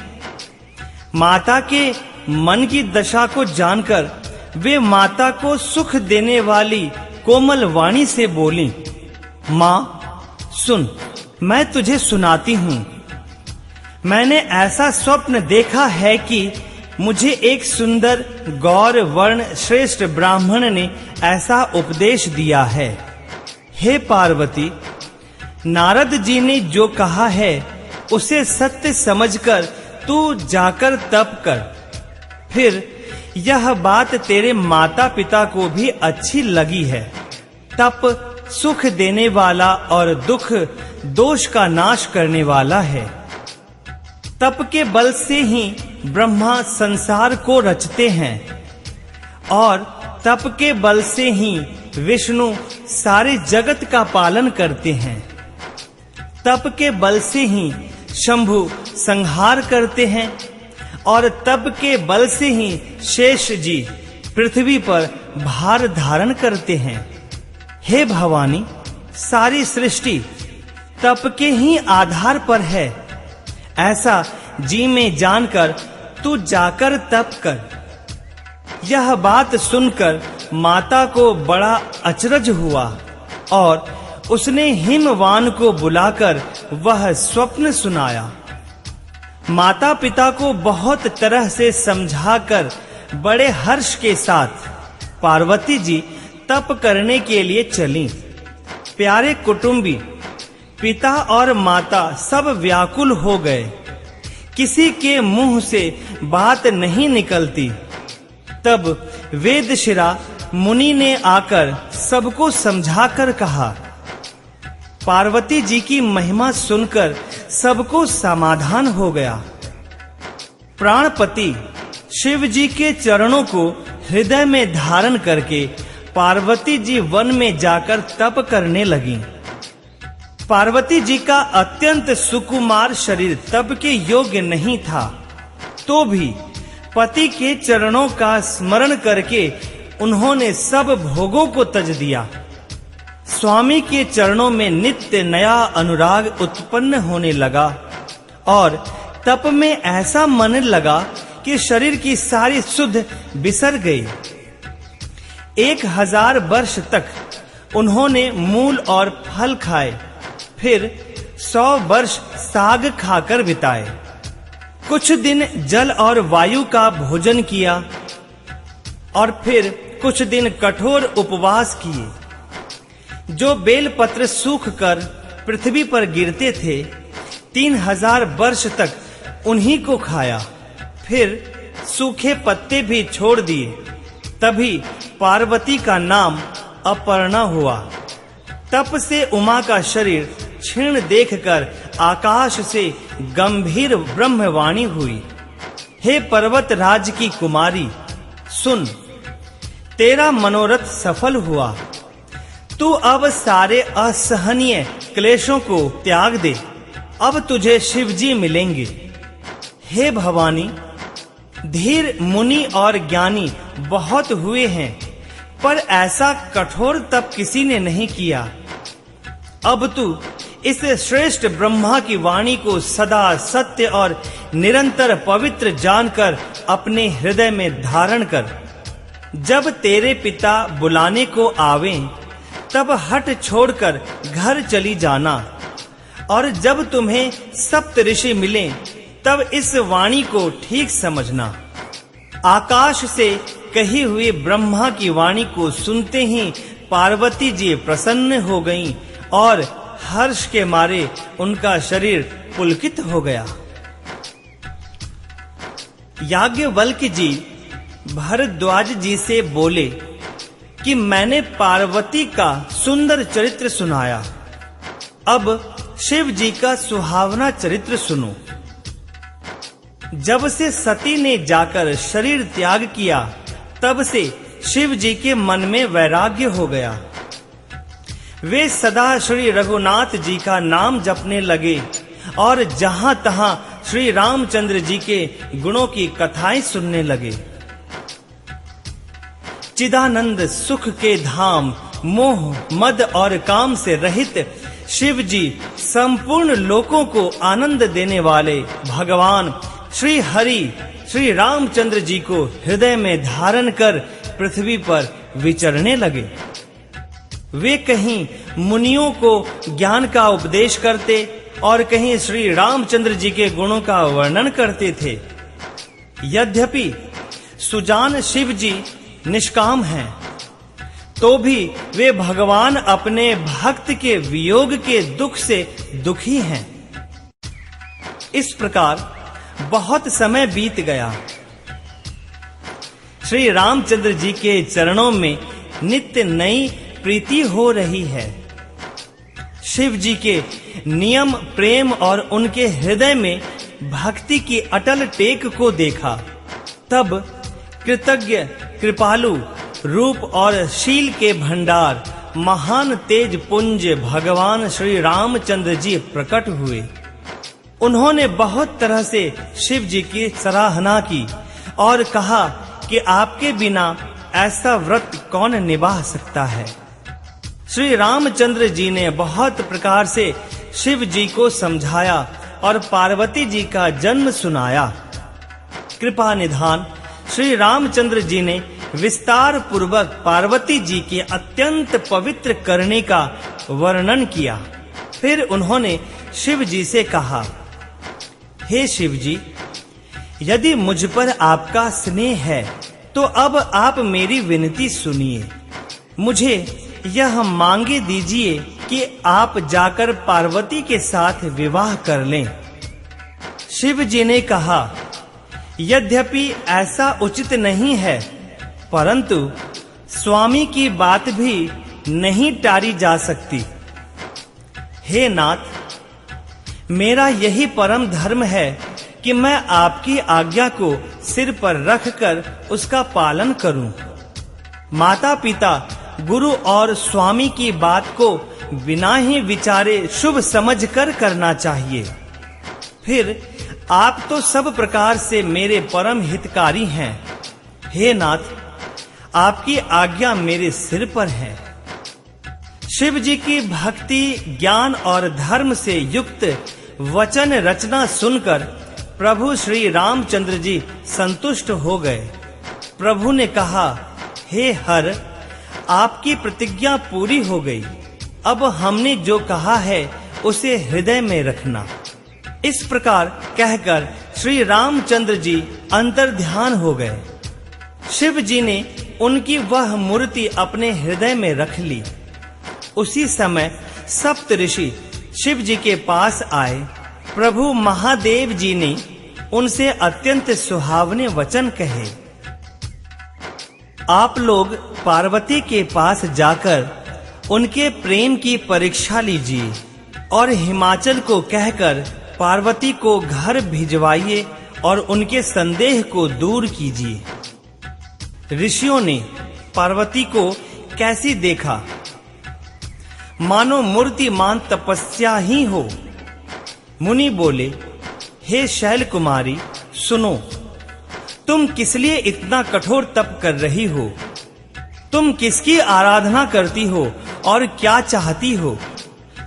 माता के मन की दशा को जानकर वे माता को सुख देने वाली कोमल वाणी से बोली, माँ सुन, मैं तुझे सुनाती हूँ। मैंने ऐसा स्वप्न देखा है कि मुझे एक सुंदर गौर वर्ण श्रेष्ठ ब्राह्मण ने ऐसा उपदेश दिया है। हे पार्वती, नारद जी ने जो कहा है उसे सत्य समझकर तू जाकर तप कर। फिर यह बात तेरे माता पिता को भी अच्छी लगी है। तप सुख देने वाला और दुख दोष का नाश करने वाला है। तप के बल से ही ब्रह्मा संसार को रचते हैं और तप के बल से ही विष्णु सारे जगत का पालन करते हैं। तप के बल से ही शंभु संहार करते हैं और तप के बल से ही शेष जी पृथ्वी पर भार धारण करते हैं। हे भवानी, सारी सृष्टि तप के ही आधार पर है। ऐसा जी में जानकर तू जाकर तप कर। यह बात सुनकर माता को बड़ा अचरज हुआ और उसने हिमवान को बुलाकर वह स्वप्न सुनाया। माता पिता को बहुत तरह से समझाकर बड़े हर्ष के साथ पार्वती जी तप करने के लिए चलीं। प्यारे कुटुंबी, पिता और माता सब व्याकुल हो गए। किसी के मुंह से बात नहीं निकलती। तब वेदशिरा मुनि ने आकर सबको समझाकर कहा। पार्वती जी की महिमा सुनकर सबको समाधान हो गया। प्राणपति शिव जी के चरणों को हृदय में धारण करके पार्वती जी वन में जाकर तप करने लगी। पार्वती जी का अत्यंत सुकुमार शरीर तप के योग्य नहीं था, तो भी पति के चरणों का स्मरण करके उन्होंने सब भोगों को तज दिया। स्वामी के चरणों में नित्य नया अनुराग उत्पन्न होने लगा और तप में ऐसा मन लगा कि शरीर की सारी सुध बिसर गई। 1000 वर्ष तक उन्होंने मूल और फल खाए, फिर 100 वर्ष साग खाकर बिताए। कुछ दिन जल और वायु का भोजन किया और फिर कुछ दिन कठोर उपवास किए। जो बेलपत्र सूख कर पृथ्वी पर गिरते थे, 3000 वर्ष तक उन्हीं को खाया। फिर सूखे पत्ते भी छोड़ दिए। तभी पार्वती का नाम अपर्णा हुआ। तप से उमा का शरीर क्षीण देखकर आकाश से गंभीर ब्रह्मवाणी हुई। हे पर्वत राज की कुमारी, सुन, तेरा मनोरथ सफल हुआ। तू अब सारे असहनीय क्लेशों को त्याग दे। अब तुझे शिवजी मिलेंगे। हे भवानी, धीर मुनि और ज्ञानी बहुत हुए हैं, पर ऐसा कठोर तप किसी ने नहीं किया। अब तू इस श्रेष्ठ ब्रह्मा की वाणी को सदा सत्य और निरंतर पवित्र जानकर अपने हृदय में धारण कर। जब तेरे पिता बुलाने को आवें, तब हट छोड़कर घर चली जाना, और जब तुम्हें सप्त ऋषि मिलें, तब इस वाणी को ठीक समझना। आकाश से कही हुई ब्रह्मा की वाणी को सुनते ही पार्वती जी प्रसन्न हो गईं और हर्ष के मारे उनका शरीर पुलकित हो गया। याज्ञवल्क्य जी भरद्वाज जी से बोले कि मैंने पार्वती का सुंदर चरित्र सुनाया, अब शिव जी का सुहावना चरित्र सुनो। जब से सती ने जाकर शरीर त्याग किया, तब से शिव जी के मन में वैराग्य हो गया। वे सदा श्री रघुनाथ जी का नाम जपने लगे और जहां तहां श्री रामचंद्र जी के गुणों की कथाएं सुनने लगे। चिदानंद सुख के धाम, मोह मद और काम से रहित शिव जी संपूर्ण लोकों को आनंद देने वाले भगवान श्री हरि श्री रामचंद्र जी को हृदय में धारण कर पृथ्वी पर विचरने लगे। वे कहीं मुनियों को ज्ञान का उपदेश करते और कहीं श्री रामचंद्र जी के गुणों का वर्णन करते थे। यद्यपि सुजान शिव जी निष्काम हैं, तो भी वे भगवान अपने भक्त के वियोग के दुख से दुखी हैं। इस प्रकार बहुत समय बीत गया। श्री रामचंद्र जी के चरणों में नित्य नई प्रीति हो रही है। शिव जी के नियम प्रेम और उनके हृदय में भक्ति की अटल टेक को देखा। तब कृतज्ञ कृपालु रूप और शील के भंडार महान तेज पुंज भगवान श्री रामचंद्र जी प्रकट हुए। उन्होंने बहुत तरह से शिव जी की सराहना की और कहा कि आपके बिना ऐसा व्रत कौन निभा सकता है। श्री रामचंद्र जी ने बहुत प्रकार से शिव जी को समझाया और पार्वती जी का जन्म सुनाया। कृपा निधान श्री रामचंद्र जी ने विस्तार पूर्वक पार्वती जी के अत्यंत पवित्र करने का वर्णन किया। फिर उन्होंने शिव जी से कहा, हे शिव जी, यदि मुझ पर आपका स्नेह है तो अब आप मेरी विनती सुनिए। मुझे यह मांगे दीजिए कि आप जाकर पार्वती के साथ विवाह कर लें। शिव जी ने कहा, यद्यपि ऐसा उचित नहीं है, परंतु स्वामी की बात भी नहीं टारी जा सकती। हे नाथ, मेरा यही परम धर्म है कि मैं आपकी आज्ञा को सिर पर रखकर उसका पालन करूं। माता पिता गुरु और स्वामी की बात को बिना ही विचारे शुभ समझकर करना चाहिए। फिर आप तो सब प्रकार से मेरे परम हितकारी हैं। हे नाथ, आपकी आज्ञा मेरे सिर पर है। शिव जी की भक्ति ज्ञान और धर्म से युक्त वचन रचना सुनकर प्रभु श्री रामचंद्र जी संतुष्ट हो गए। प्रभु ने कहा, हे हर, आपकी प्रतिज्ञा पूरी हो गई। अब हमने जो कहा है उसे हृदय में रखना। इस प्रकार कहकर श्री रामचंद्र जी अंतर्ध्यान हो गए। शिव जी ने उनकी वह मूर्ति अपने हृदय में रख ली। उसी समय सप्त ऋषि शिव जी के पास आए। प्रभु महादेव जी ने उनसे अत्यंत सुहावने वचन कहे। आप लोग पार्वती के पास जाकर उनके प्रेम की परीक्षा लीजिए और हिमाचल को कहकर पार्वती को घर भिजवाइए और उनके संदेह को दूर कीजिए। ऋषियों ने पार्वती को कैसी देखा, मानो मूर्तिमान तपस्या ही हो। मुनि बोले, हे शैल कुमारी, सुनो, तुम किस लिए इतना कठोर तप कर रही हो? तुम किसकी आराधना करती हो और क्या चाहती हो?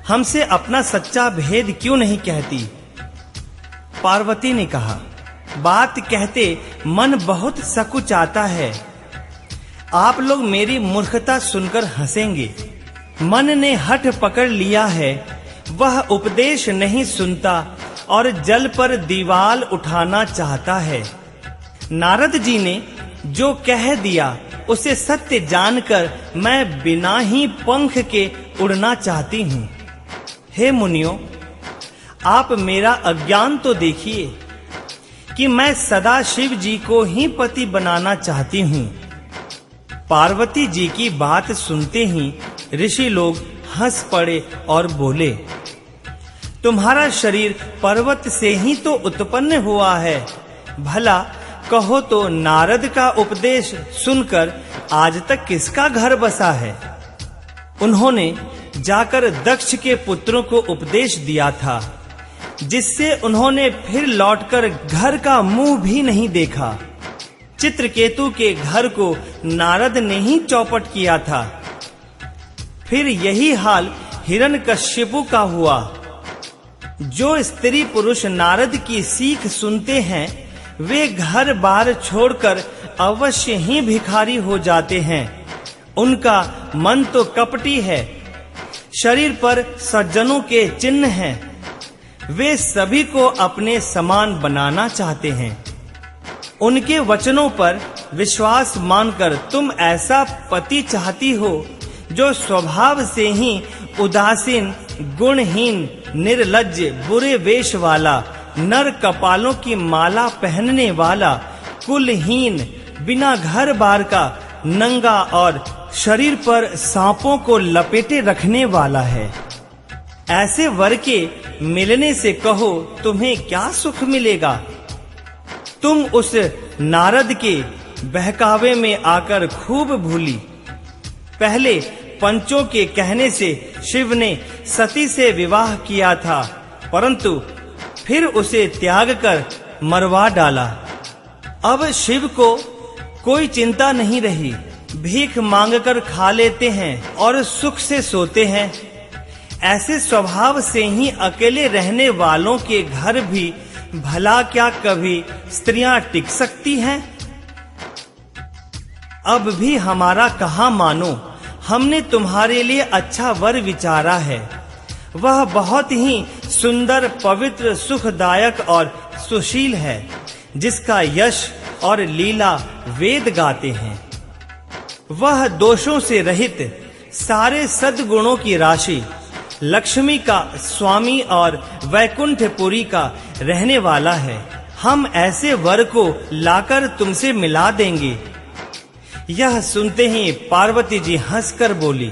हमसे अपना सच्चा भेद क्यों नहीं कहती? पार्वती ने कहा, बात कहते मन बहुत सकुचाता है। आप लोग मेरी मूर्खता सुनकर हंसेंगे। मन ने हठ पकड़ लिया है, वह उपदेश नहीं सुनता और जल पर दीवाल उठाना चाहता है। नारद जी ने जो कह दिया उसे सत्य जानकर मैं बिना ही पंख के उड़ना चाहती हूँ। हे मुनियों, आप मेरा अज्ञान तो देखिए कि मैं सदा शिव जी को ही पति बनाना चाहती हूँ। पार्वती जी की बात सुनते ही ऋषि लोग हंस पड़े और बोले, तुम्हारा शरीर पर्वत से ही तो उत्पन्न हुआ है, भला कहो तो नारद का उपदेश सुनकर आज तक किसका घर बसा है? उन्होंने जाकर दक्ष के पुत्रों को उपदेश दिया था, जिससे उन्होंने फिर लौटकर घर का मुंह भी नहीं देखा। चित्रकेतु के घर को नारद ने ही चौपट किया था। फिर यही हाल हिरण्यकश्यपु का हुआ। जो स्त्री पुरुष नारद की सीख सुनते हैं, वे घर बार छोड़कर अवश्य ही भिखारी हो जाते हैं। उनका मन तो कपटी है, शरीर पर सज्जनों के चिन्ह हैं। वे सभी को अपने समान बनाना चाहते हैं। उनके वचनों पर विश्वास मानकर तुम ऐसा पति चाहती हो जो स्वभाव से ही उदासीन, गुणहीन, निर्लज्ज, बुरे वेश वाला, नर कपालों की माला पहनने वाला, कुलहीन, बिना घर बार का, नंगा और शरीर पर सांपों को लपेटे रखने वाला है। ऐसे वर के मिलने से कहो तुम्हें क्या सुख मिलेगा? तुम उस नारद के बहकावे में आकर खूब भूली। पहले पंचों के कहने से शिव ने सती से विवाह किया था, परंतु फिर उसे त्याग कर मरवा डाला। अब शिव को कोई चिंता नहीं रही, भीख मांगकर खा लेते हैं और सुख से सोते हैं। ऐसे स्वभाव से ही अकेले रहने वालों के घर भी भला क्या कभी स्त्रियां टिक सकती हैं? अब भी हमारा कहाँ मानो, हमने तुम्हारे लिए अच्छा वर विचारा है। वह बहुत ही सुंदर, पवित्र, सुखदायक और सुशील है, जिसका यश और लीला वेद गाते हैं। वह दोषों से रहित, सारे सद्गुणों की राशि, लक्ष्मी का स्वामी और वैकुंठपुरी का रहने वाला है। हम ऐसे वर को लाकर तुमसे मिला देंगे। यह सुनते ही पार्वती जी हंसकर बोली,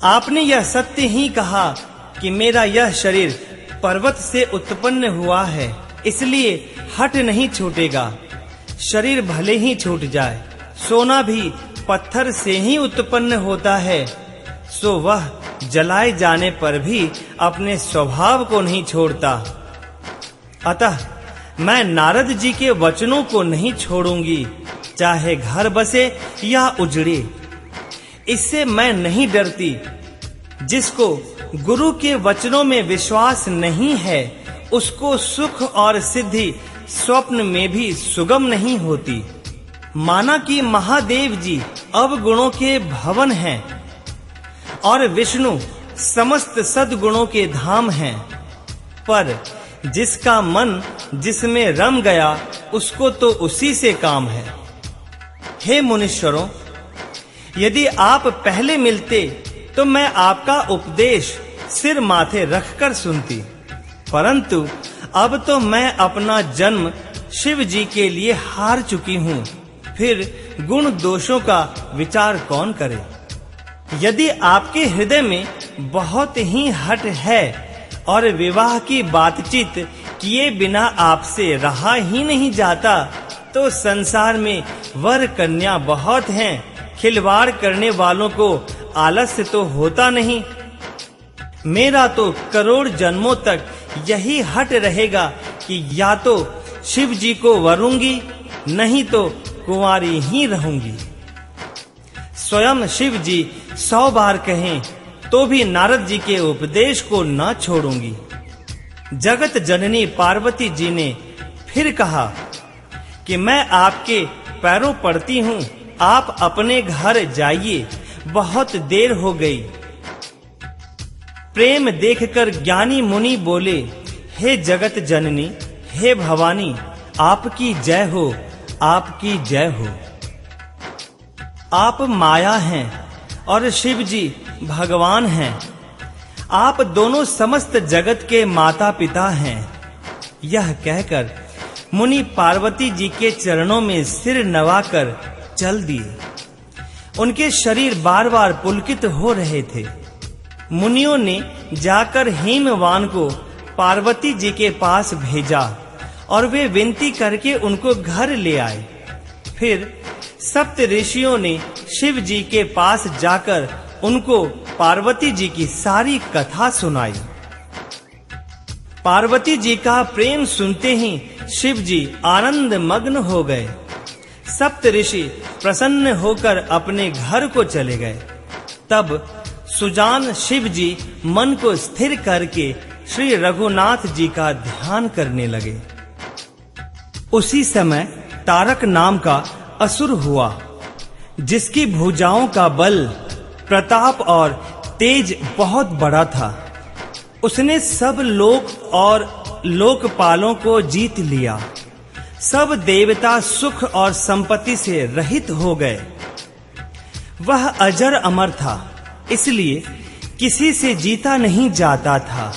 आपने यह सत्य ही कहा कि मेरा यह शरीर पर्वत से उत्पन्न हुआ है, इसलिए हट नहीं छूटेगा। शरीर भले ही छूट जाए, सोना भी पत्थर से ही उत्पन्न होता है, सो वह जलाए जाने पर भी अपने स्वभाव को नहीं छोड़ता। अतः मैं नारद जी के वचनों को नहीं छोड़ूंगी, चाहे घर बसे या उजड़े। इससे मैं नहीं डरती। जिसको गुरु के वचनों में विश्वास नहीं है, उसको सुख और सिद्धि स्वप्न में भी सुगम नहीं होती। माना कि महादेव जी अवगुणों के भवन हैं और विष्णु समस्त सद्गुणों के धाम हैं, पर जिसका मन जिसमें रम गया, उसको तो उसी से काम है। हे मुनीश्वरों, यदि आप पहले मिलते तो मैं आपका उपदेश सिर माथे रखकर सुनती, परंतु अब तो मैं अपना जन्म शिव जी के लिए हार चुकी हूँ। फिर गुण दोषों का विचार कौन करे? यदि आपके हृदय में बहुत ही हट है और विवाह की बातचीत किए बिना आपसे रहा ही नहीं जाता, तो संसार में वर कन्या बहुत हैं। खिलवाड़ करने वालों को आलस्य तो होता नहीं। मेरा तो करोड़ जन्मों तक यही हट रहेगा कि या तो शिव जी को वरूंगी, नहीं तो कुंवारी ही रहूंगी। स्वयं शिव जी 100 बार कहें तो भी नारद जी के उपदेश को न छोड़ूंगी। जगत जननी पार्वती जी ने फिर कहा कि मैं आपके पैरों पड़ती हूँ, आप अपने घर जाइए, बहुत देर हो गई। प्रेम देखकर ज्ञानी मुनि बोले, हे जगत जननी, हे भवानी, आपकी जय हो, आपकी जय हो। आप माया हैं और शिव जी भगवान हैं। आप दोनों समस्त जगत के माता पिता हैं। यह कहकर मुनि पार्वती जी के चरणों में सिर नवाकर चल दिए। उनके शरीर बार बार पुलकित हो रहे थे। मुनियों ने जाकर हेमवान को पार्वती जी के पास भेजा और वे विनती करके उनको घर ले आए। फिर सप्त ऋषियों ने शिव जी के पास जाकर उनको पार्वती जी की सारी कथा सुनाई। पार्वती जी का प्रेम सुनते ही शिव जी आनंद मग्न हो गए। सप्त ऋषि प्रसन्न होकर अपने घर को चले गए। तब सुजान शिव जी मन को स्थिर करके श्री रघुनाथ जी का ध्यान करने लगे। उसी समय तारक नाम का असुर हुआ, जिसकी भुजाओं का बल, प्रताप और तेज बहुत बड़ा था। उसने सब लोक और लोकपालों को जीत लिया। सब देवता सुख और संपत्ति से रहित हो गए। वह अजर अमर था, इसलिए किसी से जीता नहीं जाता था।